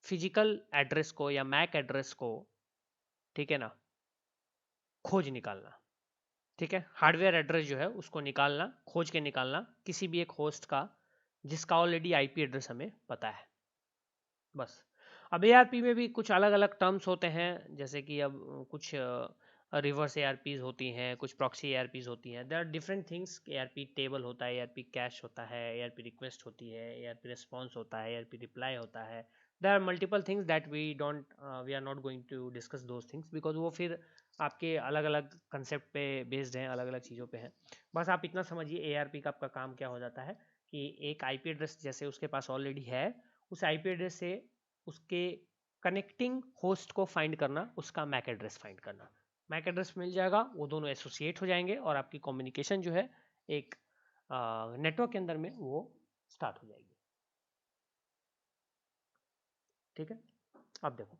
[SPEAKER 1] फिजिकल एड्रेस को या मैक एड्रेस को, ठीक है ना, खोज निकालना। ठीक है, हार्डवेयर एड्रेस जो है उसको निकालना, खोज के निकालना किसी भी एक होस्ट का जिसका ऑलरेडी आईपी एड्रेस हमें पता है, बस। अब एआरपी में भी कुछ अलग अलग टर्म्स होते हैं, जैसे कि अब कुछ रिवर्स एआरपीज होती हैं, कुछ प्रॉक्सी एआरपीज होती हैं। There are different things. ARP table होता है, एआरपी कैश होता है, एआरपी रिक्वेस्ट होती है, एआरपी रिस्पॉन्स होता है, एआरपी रिप्लाई होता है। There are multiple things that we are not going to discuss those things, because वो फिर आपके अलग अलग कंसेप्ट पे बेस्ड हैं, अलग अलग चीज़ों पे हैं। बस आप इतना समझिए एआरपी का आपका काम क्या हो जाता है कि एक आईपी एड्रेस जैसे उसके पास ऑलरेडी है, उस आईपी एड्रेस से उसके कनेक्टिंग होस्ट को फाइंड करना, उसका मैक एड्रेस फाइंड करना। मैक एड्रेस मिल जाएगा, वो दोनों एसोसिएट हो जाएंगे और आपकी कम्युनिकेशन जो है एक नेटवर्क के अंदर में वो स्टार्ट हो जाएगी। ठीक है, अब देखो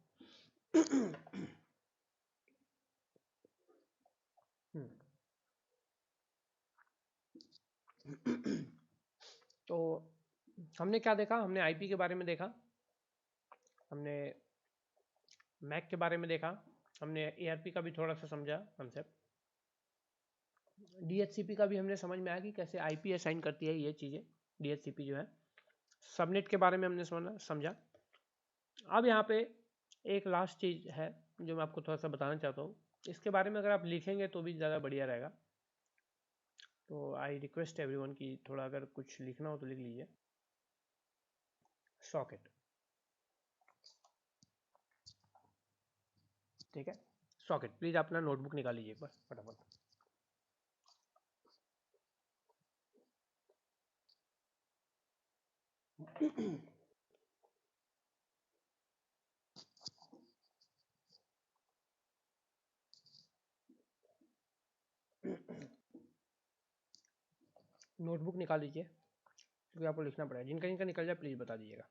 [SPEAKER 1] तो हमने क्या देखा, हमने आईपी के बारे में देखा, हमने मैक के बारे में देखा, हमने एआरपी का भी थोड़ा सा समझा कंसेप्ट, डीएचसीपी का भी हमने समझ में आया कि कैसे आईपी असाइन करती है ये चीज़ें, डीएचसीपी जो है। सबनेट के बारे में हमने समझा। अब यहाँ पे एक लास्ट चीज़ है जो मैं आपको थोड़ा सा बताना चाहता हूँ, इसके बारे में अगर आप लिखेंगे तो भी ज़्यादा बढ़िया रहेगा। तो आई रिक्वेस्ट एवरीवन कि थोड़ा अगर कुछ लिखना हो तो लिख लीजिए। सॉकेट, ठीक है, सॉकेट। प्लीज़ अपना नोटबुक निकाल लीजिए एक बार फटाफट। नोटबुक निकाल लीजिए क्योंकि आपको लिखना पड़ेगा। जिनका जिनका निकल जाए प्लीज़ बता दीजिएगा।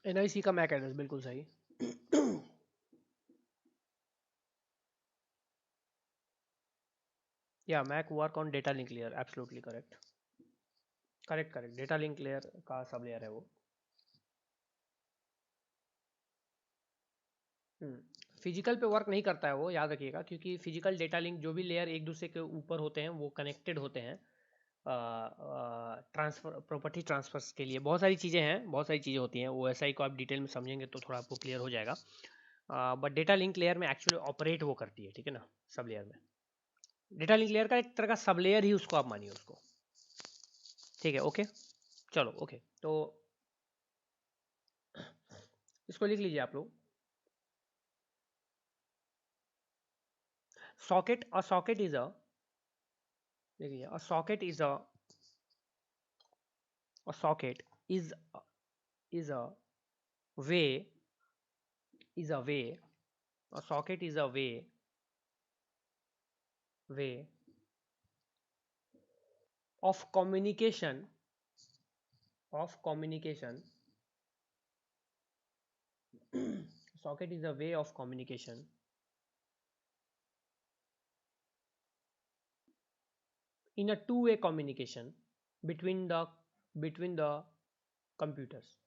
[SPEAKER 1] एनआईसी का मैक एड्रेस बिल्कुल सही। या MAC work on data link layer, absolutely correct, correct correct. Data link layer का सब लेयर है वो। फिजिकल पे वर्क नहीं करता है वो, याद रखिएगा, क्योंकि फिजिकल डेटा लिंक जो भी लेयर एक दूसरे के ऊपर होते हैं वो कनेक्टेड होते हैं ट्रांसफर, प्रॉपर्टी ट्रांसफर्स के लिए। बहुत सारी चीज़ें हैं, बहुत सारी चीज़ें होती हैं, वो एसआई को आप डिटेल में समझेंगे तो थोड़ा आपको क्लियर हो जाएगा। बट डेटा लिंक लेयर में एक्चुअली ऑपरेट वो करती है, ठीक है ना, सब लेयर में। डेटा लिंक लेयर का एक तरह का सब लेयर ही उसको आप मानिए उसको, ठीक है। ओके, चलो ओके, तो इसको लिख लीजिए आप लोग। Socket, a socket is a, देखिए, a socket is a socket is a way, is a way, a socket is a way of communication of communication socket is a way of communication in a two-way communication between the computers.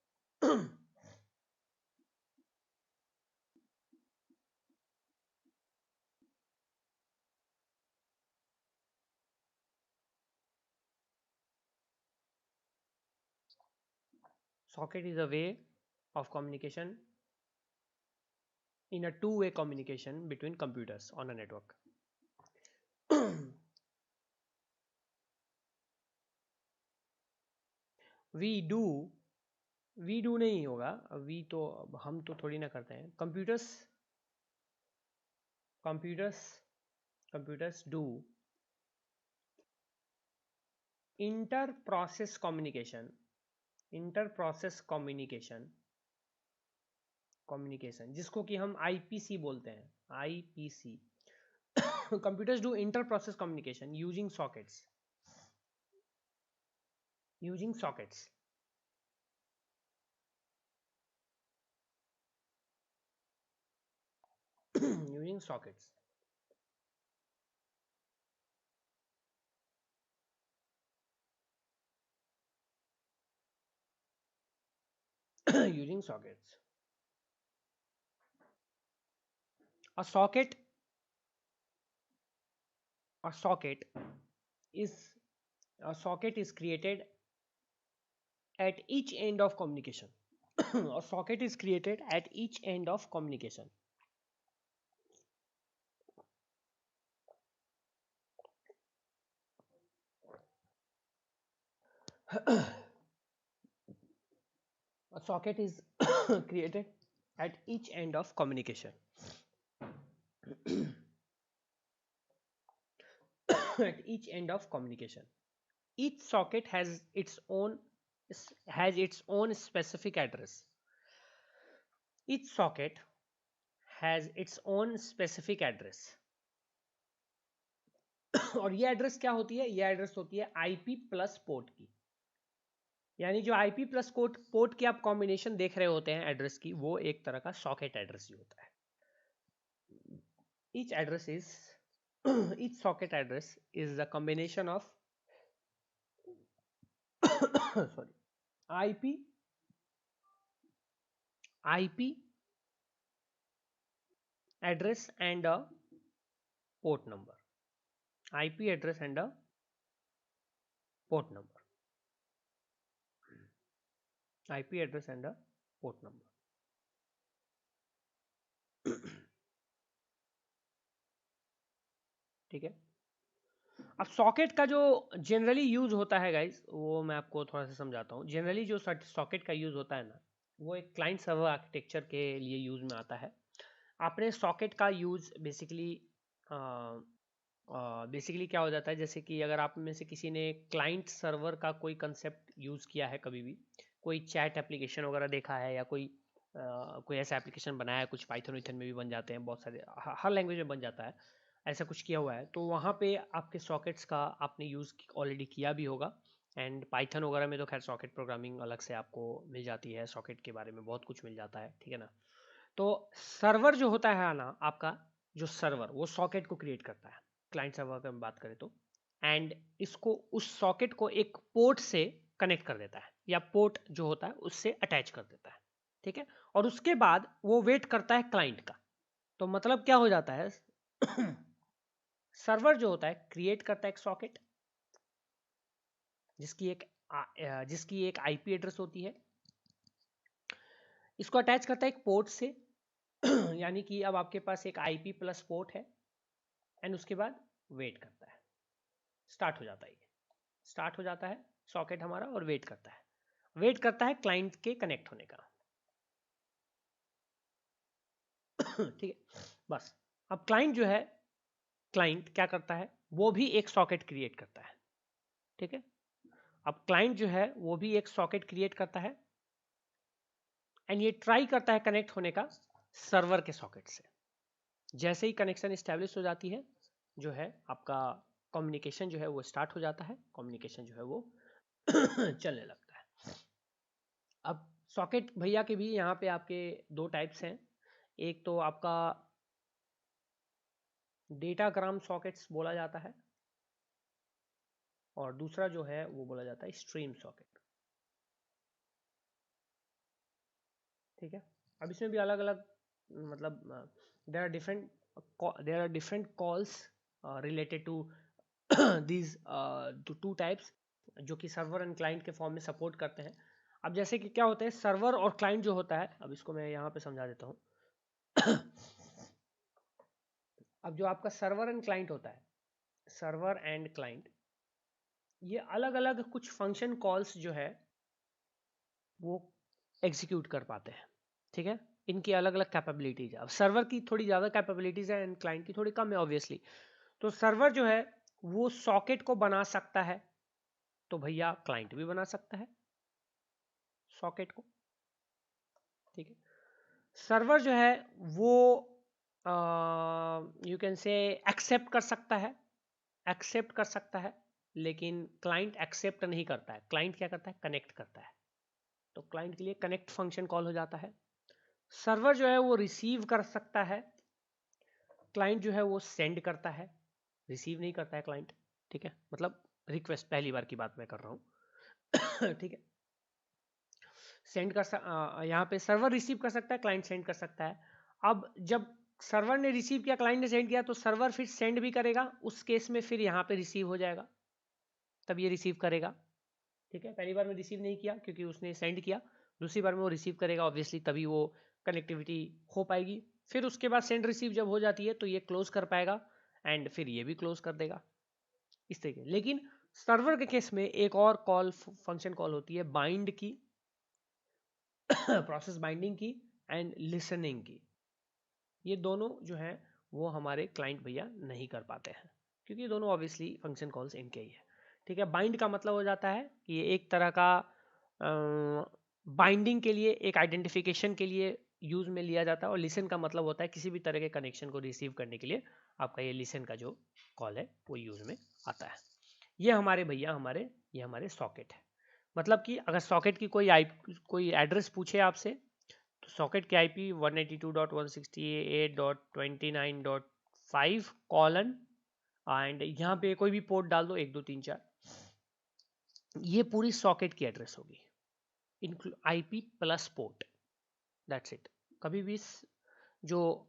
[SPEAKER 1] Socket is a way of communication in a two-way communication between computers on a network. we do नहीं होगा, we तो हम तो थोड़ी ना करते हैं. computers do inter-process communication जिसको कि हम IPC बोलते हैं, IPC. computers do inter-process communication using sockets using sockets using sockets. Using sockets. A socket is created at each end of communication. A socket is created at each end of communication. A socket is created at each end of communication. At each end of communication, each socket has its own specific address. Each socket has its own specific address. और ये address क्या होती है? ये address होती है IP plus port की. यानी जो IP प्लस पोर्ट की आप कॉम्बिनेशन देख रहे होते हैं एड्रेस की, वो एक तरह का सॉकेट एड्रेस ही होता है. each socket address is the combination of IP address and a port number. IP address and a port number. IP address and a port number. ठीक है. अब सॉकेट का जो जनरली यूज होता है गाइस, वो मैं आपको थोड़ा सा समझाता हूँ. जनरली जो सॉकेट का यूज होता है ना, वो एक क्लाइंट सर्वर आर्किटेक्चर के लिए यूज में आता है. आपने सॉकेट का यूज बेसिकली क्या हो जाता है, जैसे कि अगर आप में से किसी ने क्लाइंट सर्वर का कोई कंसेप्ट यूज किया है, कभी भी कोई चैट एप्लीकेशन वगैरह देखा है, या कोई ऐसा एप्लीकेशन बनाया है, कुछ पाइथन में भी बन जाते हैं, बहुत सारे हर लैंग्वेज में बन जाता है, ऐसा कुछ किया हुआ है, तो वहाँ पे आपके सॉकेट्स का आपने यूज़ ऑलरेडी किया भी होगा. एंड पाइथन वगैरह में तो खैर सॉकेट प्रोग्रामिंग अलग से आपको मिल जाती है, सॉकेट के बारे में बहुत कुछ मिल जाता है, ठीक है ना. तो सर्वर जो होता है ना आपका, जो सर्वर, वो सॉकेट को क्रिएट करता है, क्लाइंट सर्वर की बात करें तो, एंड इसको, उस सॉकेट को एक पोर्ट से कनेक्ट कर देता है, या पोर्ट जो होता है उससे अटैच कर देता है, ठीक है. और उसके बाद वो वेट करता है क्लाइंट का. तो मतलब क्या हो जाता है, सर्वर जो होता है क्रिएट करता है एक सॉकेट जिसकी एक IP एड्रेस होती है, इसको अटैच करता है एक पोर्ट से. यानी कि अब आपके पास एक IP प्लस पोर्ट है, एंड उसके बाद वेट करता है, स्टार्ट हो जाता है सॉकेट हमारा, और वेट करता है क्लाइंट के कनेक्ट होने का. ठीक है. बस अब क्लाइंट क्या करता है, वो भी एक सॉकेट क्रिएट करता है, ठीक है. अब क्लाइंट जो है वो भी एक सॉकेट क्रिएट करता है, एंड ये ट्राई करता है कनेक्ट होने का सर्वर के सॉकेट से. जैसे ही कनेक्शन इस्टेब्लिश हो जाती है, जो है आपका कम्युनिकेशन जो है वो स्टार्ट हो जाता है, कम्युनिकेशन जो है वो चलने लगता है. सॉकेट भैया के भी यहाँ पे आपके दो टाइप्स हैं। एक तो आपका डेटाग्राम सॉकेट्स बोला जाता है और दूसरा जो है वो बोला जाता है स्ट्रीम सॉकेट। ठीक है, अब इसमें भी अलग अलग मतलब there are different calls related to these two types जो कि सर्वर एंड क्लाइंट के फॉर्म में सपोर्ट करते हैं। अब जैसे कि क्या होता है सर्वर और क्लाइंट जो होता है, अब इसको मैं यहाँ पे समझा देता हूँ। अब जो आपका सर्वर एंड क्लाइंट होता है, सर्वर एंड क्लाइंट, ये अलग अलग कुछ फंक्शन कॉल्स जो है वो एग्जीक्यूट कर पाते हैं। ठीक है, इनकी अलग अलग कैपेबिलिटीज है। अब सर्वर की थोड़ी ज़्यादा कैपेबिलिटीज है एंड क्लाइंट की थोड़ी कम है ऑब्वियसली। तो सर्वर जो है वो सॉकेट को बना सकता है, तो भैया क्लाइंट भी बना सकता है सॉकेट को। ठीक है, सर्वर जो है वो यू कैन से एक्सेप्ट कर सकता है, लेकिन क्लाइंट एक्सेप्ट नहीं करता है। क्लाइंट क्या करता है, कनेक्ट करता है। तो क्लाइंट के लिए कनेक्ट फंक्शन कॉल हो जाता है। सर्वर जो है वो रिसीव कर सकता है, क्लाइंट जो है वो सेंड करता है, रिसीव नहीं करता है क्लाइंट। ठीक है, मतलब रिक्वेस्ट पहली बार की बात मैं कर रहा हूँ। ठीक है, सेंड यहाँ पे सर्वर रिसीव कर सकता है, क्लाइंट सेंड कर सकता है। अब जब सर्वर ने रिसीव किया, क्लाइंट ने सेंड किया, तो सर्वर फिर सेंड भी करेगा। उस केस में फिर यहाँ पे रिसीव हो जाएगा, तब ये रिसीव करेगा। ठीक है, पहली बार में रिसीव नहीं किया क्योंकि उसने सेंड किया, दूसरी बार में वो रिसीव करेगा ऑब्वियसली, तभी वो कनेक्टिविटी हो पाएगी। फिर उसके बाद सेंड रिसीव जब हो जाती है तो ये क्लोज कर पाएगा एंड फिर ये भी क्लोज कर देगा इस तरीके। लेकिन सर्वर के केस में एक और कॉल फंक्शन कॉल होती है बाइंड की, प्रोसेस बाइंडिंग की एंड लिसनिंग की। ये दोनों जो है वो हमारे क्लाइंट भैया नहीं कर पाते हैं क्योंकि ये दोनों ऑब्वियसली फंक्शन कॉल्स इनके ही है। ठीक है, बाइंड का मतलब हो जाता है कि ये एक तरह का बाइंडिंग के लिए, एक आइडेंटिफिकेशन के लिए यूज में लिया जाता है, और लिसन का मतलब होता है किसी भी तरह के कनेक्शन को रिसीव करने के लिए आपका ये लिसन का जो कॉल है वो यूज में आता है। ये हमारे भैया ये हमारे सॉकेट है। मतलब कि अगर सॉकेट की कोई एड्रेस पूछे आपसे, तो सॉकेट के आईपी 192.168.29.5 कॉलन एंड यहाँ पे कोई भी पोर्ट डाल दो 1 2 3 4, ये पूरी सॉकेट की एड्रेस होगी, IP plus port, that's it. कभी भी जो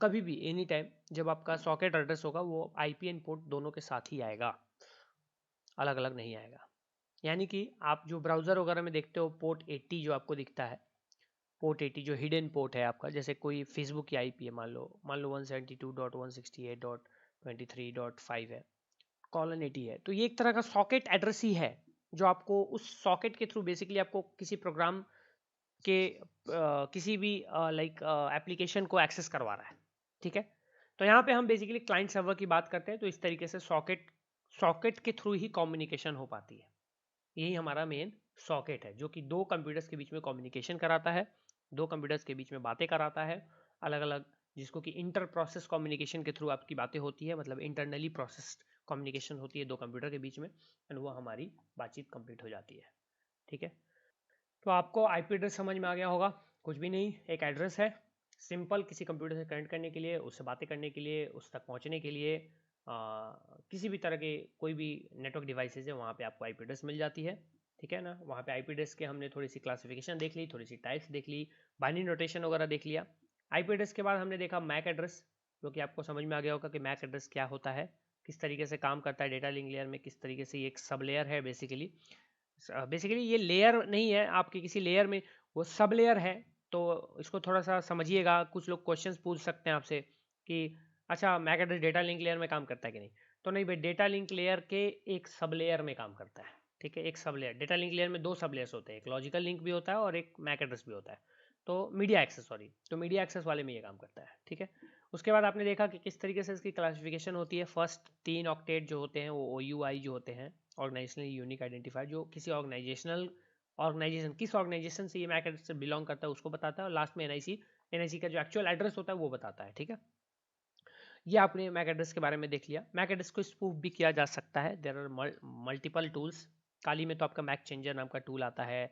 [SPEAKER 1] कभी भी एनी टाइम जब आपका सॉकेट एड्रेस होगा वो आईपी एंड पोर्ट दोनों के साथ ही आएगा, अलग अलग नहीं आएगा। यानी कि आप जो ब्राउजर वगैरह में देखते हो पोर्ट 80 जो आपको दिखता है, पोर्ट 80 जो हिडन पोर्ट है आपका, जैसे कोई फेसबुक की आईपी है मान लो 172.168.23.5 है, कॉलन 80 है, तो ये एक तरह का सॉकेट एड्रेस ही है जो आपको उस सॉकेट के थ्रू बेसिकली आपको किसी प्रोग्राम के किसी भी एप्लीकेशन को एक्सेस करवा रहा है। ठीक है, तो यहाँ पे हम बेसिकली क्लाइंट सर्वर की बात करते हैं, तो इस तरीके से सॉकेट के थ्रू ही कम्युनिकेशन हो पाती है। यही हमारा मेन सॉकेट है जो कि दो कंप्यूटर्स के बीच में कम्युनिकेशन कराता है, दो कंप्यूटर्स के बीच में बातें कराता है अलग अलग, जिसको कि इंटर प्रोसेस कम्युनिकेशन के थ्रू आपकी बातें होती है, मतलब इंटरनली प्रोसेस्ड कम्युनिकेशन होती है दो कंप्यूटर के बीच में एंड वो हमारी बातचीत कंप्लीट हो जाती है। ठीक है, तो आपको आईपी एड्रेस समझ में आ गया होगा। कुछ भी नहीं, एक एड्रेस है सिंपल, किसी कंप्यूटर से कनेक्ट करने के लिए, उससे बातें करने के लिए, उस तक पहुंचने के लिए किसी भी तरह के कोई भी नेटवर्क डिवाइसेज है वहाँ पे आपको आईपी एड्रेस मिल जाती है। ठीक है ना, वहाँ पे आईपी एड्रेस के हमने थोड़ी सी क्लासिफिकेशन देख ली, थोड़ी सी टाइप्स देख ली, बाइनरी नोटेशन वगैरह देख लिया। आईपी एड्रेस के बाद हमने देखा मैक एड्रेस, जो कि आपको समझ में आ गया होगा कि मैक एड्रेस क्या होता है, किस तरीके से काम करता है डेटा लिंक लेयर में, किस तरीके से ये एक सब लेयर है बेसिकली ये लेयर नहीं है आपके किसी लेयर में, वो सब लेयर है। तो इसको थोड़ा सा समझिएगा, कुछ लोग क्वेश्चंस पूछ सकते हैं आपसे कि अच्छा MAC address data link layer में काम करता है कि नहीं, तो नहीं भाई, डेटा लिंक लेयर के एक सब लेयर में काम करता है। ठीक है, एक sub layer, data link layer में दो सब लेयर्स होते हैं, एक लॉजिकल लिंक भी होता है और एक मैक एड्रेस भी होता है, तो मीडिया एक्सेस वाले में ये काम करता है। ठीक है, उसके बाद आपने देखा कि किस तरीके से इसकी क्लासिफिकेशन होती है। फर्स्ट 3 ऑक्टेट जो होते हैं वो OUI जो होते हैं, ऑर्गेनाइजेशनल यूनिक आइडेंटिफायर, जो किसी ऑर्गेनाइजेशन किस ऑर्गेनाइजेशन से ये मैक एड्रेस से बिलोंग करता है उसको बताता है, और लास्ट में एनआईसी का जो एक्चुअल एड्रेस होता है वो बताता है। ठीक है, ये आपने मैक एड्रेस के बारे में देख लिया। मैक एड्रेस को स्पूफ भी किया जा सकता है, देयर आर मल्टीपल टूल्स। काली में तो आपका मैक चेंजर नाम का टूल आता है,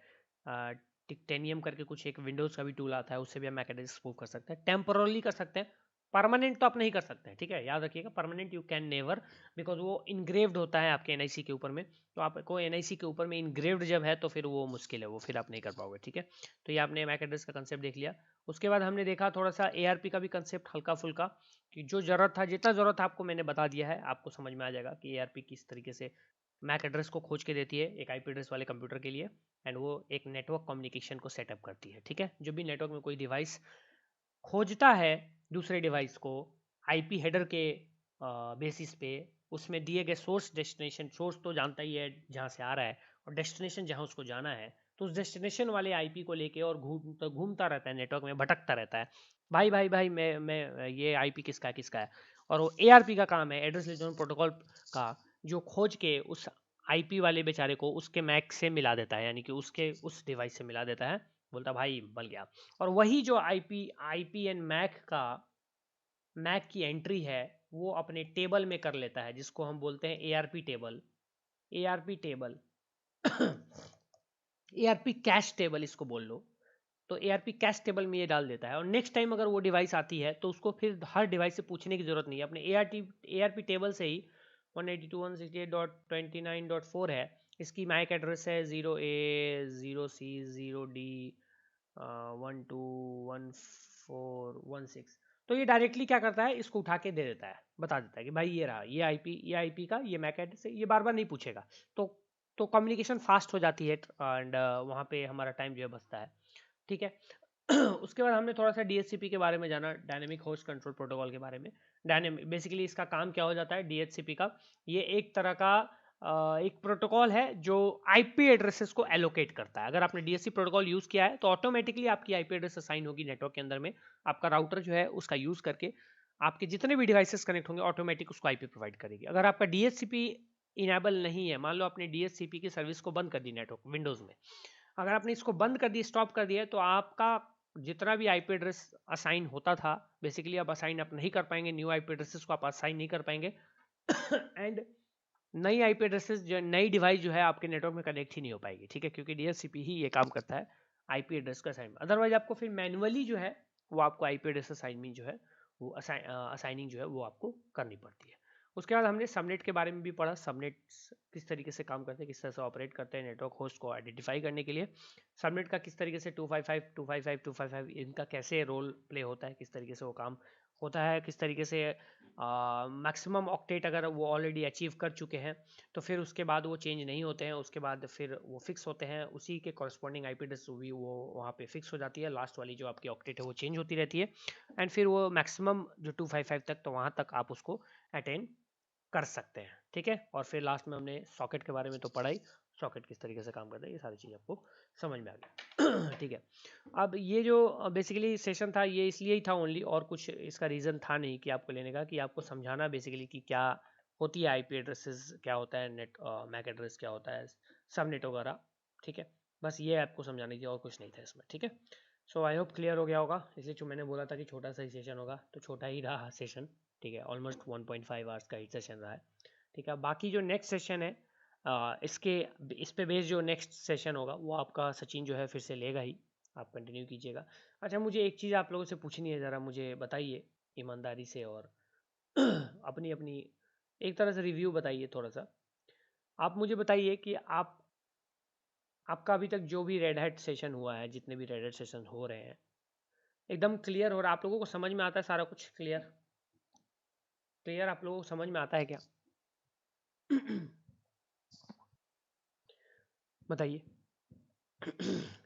[SPEAKER 1] टिक्टेनियम करके कुछ एक विंडोज़ का भी टूल आता है, उससे भी हम मैक एड्रेस स्पूफ कर सकते हैं। टेम्पोरली कर सकते हैं, परमानेंट तो आप नहीं कर सकते हैं, ठीक है, याद रखिएगा, permanent you can never, because वो इनग्रेव्ड होता है आपके एनआईसी के ऊपर में। तो आपको एनआईसी के ऊपर में इनग्रेव्ड जब है तो फिर वो मुश्किल है, वो फिर आप नहीं कर पाओगे, ठीक है। तो ये आपने मैक एड्रेस का कंसेप्ट देख लिया। उसके बाद हमने देखा थोड़ा सा एआरपी का भी कंसेप्ट हल्का फुल्का, कि जो ज़रूरत था, जितना ज़रूरत था आपको मैंने बता दिया है, आपको समझ में आ जाएगा कि एआरपी किस तरीके से मैक एड्रेस को खोज के देती है एक आईपी एड्रेस वाले कंप्यूटर के लिए, एंड वो एक नेटवर्क कम्युनिकेशन को सेटअप करती है, ठीक है। जो भी नेटवर्क में कोई डिवाइस खोजता है दूसरे डिवाइस को आईपी हेडर के बेसिस पे, उसमें दिए गए सोर्स डेस्टिनेशन, सोर्स तो जानता ही है जहाँ से आ रहा है, और डेस्टिनेशन जहाँ उसको जाना है, तो उस डेस्टिनेशन वाले आईपी को लेके और घूमता रहता है नेटवर्क में, भटकता रहता है, भाई मैं ये आईपी किसका है। और वो एआरपी का काम है, एड्रेस रिजोल्यूशन प्रोटोकॉल का, जो खोज के उस आईपी वाले बेचारे को उसके मैक से मिला देता है, यानी कि उसके उस डिवाइस से मिला देता है, बोलता भाई बल गया। और वही जो आईपी एंड मैक की एंट्री है, वो अपने टेबल में कर लेता है, जिसको हम बोलते हैं ARP table, ARP cash table इसको बोल लो। तो एआरपी कैश टेबल में ये डाल देता है, और नेक्स्ट टाइम अगर वो डिवाइस आती है तो उसको फिर हर डिवाइस से पूछने की जरूरत नहीं है, अपने एआरपी टेबल से ही 192.168.29.4 है, इसकी मैक एड्रेस है 0A0C0D 121416। तो ये डायरेक्टली क्या करता है, इसको उठा के दे देता है, बता देता है कि भाई ये रहा, ये आईपी का ये मैक एड्रेस है, ये बार बार नहीं पूछेगा। तो कम्युनिकेशन फास्ट हो जाती है, एंड वहाँ पे हमारा टाइम जो है बचता है, ठीक है। उसके बाद हमने थोड़ा सा डीएचसीपी के बारे में जाना, डायनेमिक होस्ट कंट्रोल प्रोटोकॉल के बारे में। डायनेमिक बेसिकली इसका काम क्या हो जाता है डीएचसीपी का, ये एक तरह का एक प्रोटोकॉल है जो आईपी एड्रेसेस को एलोकेट करता है। अगर आपने डीएचसी प्रोटोकॉल यूज किया है तो ऑटोमेटिकली आपकी आईपी एड्रेस असाइन होगी नेटवर्क के अंदर में, आपका राउटर जो है उसका यूज करके आपके जितने भी डिवाइसेस कनेक्ट होंगे ऑटोमेटिक उसको आईपी प्रोवाइड करेगी। अगर आपका डीएचसीपी इनेबल नहीं है, मान लो आपने डीएचसीपी की सर्विस को बंद कर दी नेटवर्क विंडोज में, अगर आपने इसको बंद कर दिया, स्टॉप कर दिया, तो आपका जितना भी आईपी एड्रेस असाइन होता था, बेसिकली अब असाइन आप नहीं कर पाएंगे, न्यू आईपी एड्रेसेस को आप असाइन नहीं कर पाएंगे एंड नई आईपी एड्रेसेस जो नई डिवाइस जो है आपके नेटवर्क में कनेक्ट ही नहीं हो पाएगी, ठीक है, क्योंकि डीएचसीपी ही ये काम करता है आईपी एड्रेस का असाइन। अदरवाइज आपको फिर मैनुअली जो है वो आपको आईपी एड्रेस असाइनमेंट जो है वो असाइनिंग जो है वो आपको करनी पड़ती है। उसके बाद हमने सबनेट के बारे में भी पढ़ा, सबनेट किस तरीके से काम करते हैं, किस तरह से ऑपरेट करते हैं नेटवर्क होस्ट को आइडेंटिफाई करने के लिए, सबनेट का किस तरीके से 255 इनका कैसे रोल प्ले होता है, किस तरीके से वो काम होता है, किस तरीके से मैक्सिमम ऑक्टेट अगर वो ऑलरेडी अचीव कर चुके हैं तो फिर उसके बाद वो चेंज नहीं होते हैं, उसके बाद फिर वो फिक्स होते हैं, उसी के कॉरस्पॉन्डिंग आईपी एड्रेस भी वो वहाँ पे फिक्स हो जाती है, लास्ट वाली जो आपकी ऑक्टेट है वो चेंज होती रहती है, एंड फिर वो मैक्सिमम जो 255 तक, तो वहाँ तक आप उसको अटेंड कर सकते हैं, ठीक है। और फिर लास्ट में हमने सॉकेट के बारे में तो पढ़ा ही, सॉकेट किस तरीके से काम करता है, ये सारी चीज़ आपको समझ में आ गई ठीक है। अब ये जो बेसिकली सेशन था ये इसलिए ही था ओनली, और कुछ इसका रीज़न था नहीं कि आपको लेने का, कि आपको समझाना बेसिकली कि क्या होती है आईपी एड्रेसेस, क्या होता है नेट मैक एड्रेस, क्या होता है सब नेट वगैरह, ठीक है। बस ये आपको समझाने की, और कुछ नहीं था इसमें, ठीक है। सो आई होप क्लियर हो गया होगा, इसलिए जो मैंने बोला था कि छोटा सा ही सेशन होगा तो छोटा ही रहा सेशन, ठीक है, ऑलमोस्ट 1.5 आवर्स का ही सेशन रहा है, ठीक है। बाकी जो नेक्स्ट सेशन है इस पे बेस्ड जो नेक्स्ट सेशन होगा वो आपका सचिन जो है फिर से लेगा ही, आप कंटिन्यू कीजिएगा। अच्छा, मुझे एक चीज़ आप लोगों से पूछनी है, ज़रा मुझे बताइए ईमानदारी से, और अपनी अपनी एक तरह से रिव्यू बताइए थोड़ा सा। आप मुझे बताइए कि आपका अभी तक जो भी रेड हैट सेशन हुआ है, जितने भी रेड हैट सेशन हो रहे हैं, एकदम क्लियर हो रहा है, आप लोगों को समझ में आता है सारा कुछ क्लियर आप लोगों को समझ में आता है क्या बताइए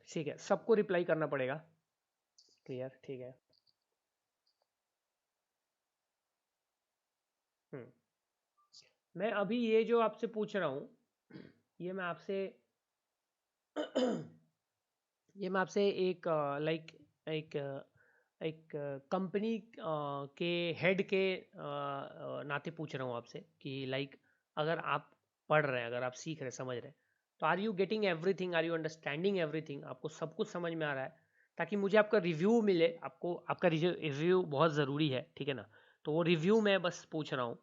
[SPEAKER 1] ठीक है, सबको रिप्लाई करना पड़ेगा, क्लियर, ठीक है। मैं अभी ये जो आपसे पूछ रहा हूँ ये मैं आपसे एक लाइक एक कंपनी के हेड के नाते पूछ रहा हूँ आपसे कि लाइक अगर आप पढ़ रहे हैं, अगर आप सीख रहे हैं, समझ रहे हैं, तो are you getting everything, are you understanding everything, आपको सब कुछ समझ में आ रहा है, ताकि मुझे आपका रिव्यू मिले, आपका रिव्यू बहुत ज़रूरी है, ठीक है ना। तो वो रिव्यू मैं बस पूछ रहा हूँ,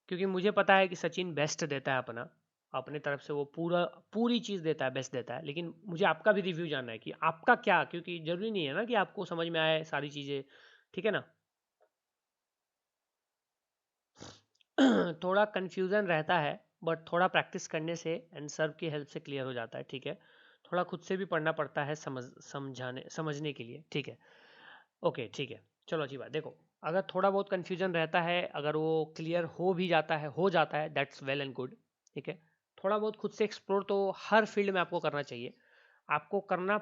[SPEAKER 1] क्योंकि मुझे पता है कि सचिन बेस्ट देता है अपना, अपने तरफ से वो पूरी चीज़ देता है, बेस्ट देता है, लेकिन मुझे आपका भी रिव्यू जानना है कि आपका क्या, क्योंकि ज़रूरी नहीं है ना कि आपको समझ में आए सारी चीज़ें, ठीक है ना। थोड़ा कन्फ्यूज़न रहता है, बट थोड़ा प्रैक्टिस करने से एंड सर की हेल्प से क्लियर हो जाता है, ठीक है। थोड़ा खुद से भी पढ़ना पड़ता है समझने के लिए, ठीक है। ओके, ठीक है, चलो अच्छी बात। देखो, अगर थोड़ा बहुत कन्फ्यूजन रहता है, अगर वो क्लियर हो जाता है, दैट्स वेल एंड गुड, ठीक है। थोड़ा बहुत खुद से एक्सप्लोर तो हर फील्ड में आपको करना चाहिए, आपको करना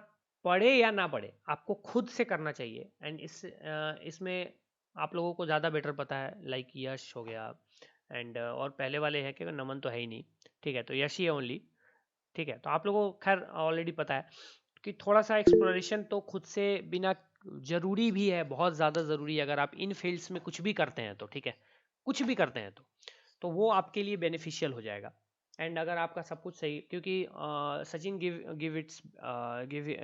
[SPEAKER 1] पड़े या ना पड़े, आपको खुद से करना चाहिए। एंड इसमें आप लोगों को ज़्यादा बेटर पता है, लाइक यश हो गया एंड और पहले वाले हैं कि नमन तो है ही नहीं, ठीक है, तो यश ही है ओनली, ठीक है। तो आप लोगों को खैर ऑलरेडी पता है कि थोड़ा सा एक्सप्लोरेशन तो खुद से बिना ज़रूरी भी है, बहुत ज़्यादा ज़रूरी है, अगर आप इन फील्ड्स में कुछ भी करते हैं तो, ठीक है, कुछ भी करते हैं तो वो आपके लिए बेनिफिशियल हो जाएगा। एंड अगर आपका सब कुछ सही, क्योंकि Sachin give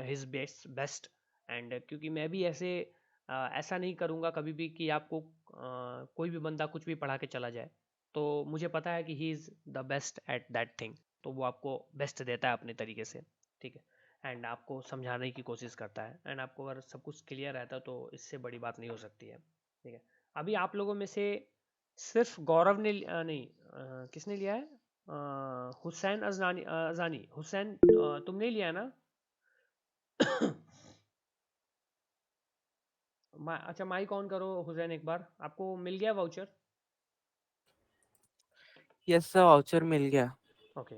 [SPEAKER 1] his best, and क्योंकि मैं भी ऐसा नहीं करूँगा कभी भी कि आपको कोई भी बंदा कुछ भी पढ़ा के चला जाए, तो मुझे पता है कि he is the best at that thing, तो वो आपको बेस्ट देता है अपने तरीके से, ठीक है। एंड आपको समझाने की कोशिश करता है, एंड आपको अगर सब कुछ क्लियर रहता है तो इससे बड़ी बात नहीं हो सकती है, ठीक है। अभी आप लोगों में से सिर्फ गौरव ने नहीं, किसने लिया है, हुसैन अजानी, हुसैन तुमने लिया है ना। अच्छा माइक ऑन करो हुसैन, एक बार आपको मिल गया वाउचर।
[SPEAKER 5] यस सर, वाउचर मिल गया।
[SPEAKER 1] ओके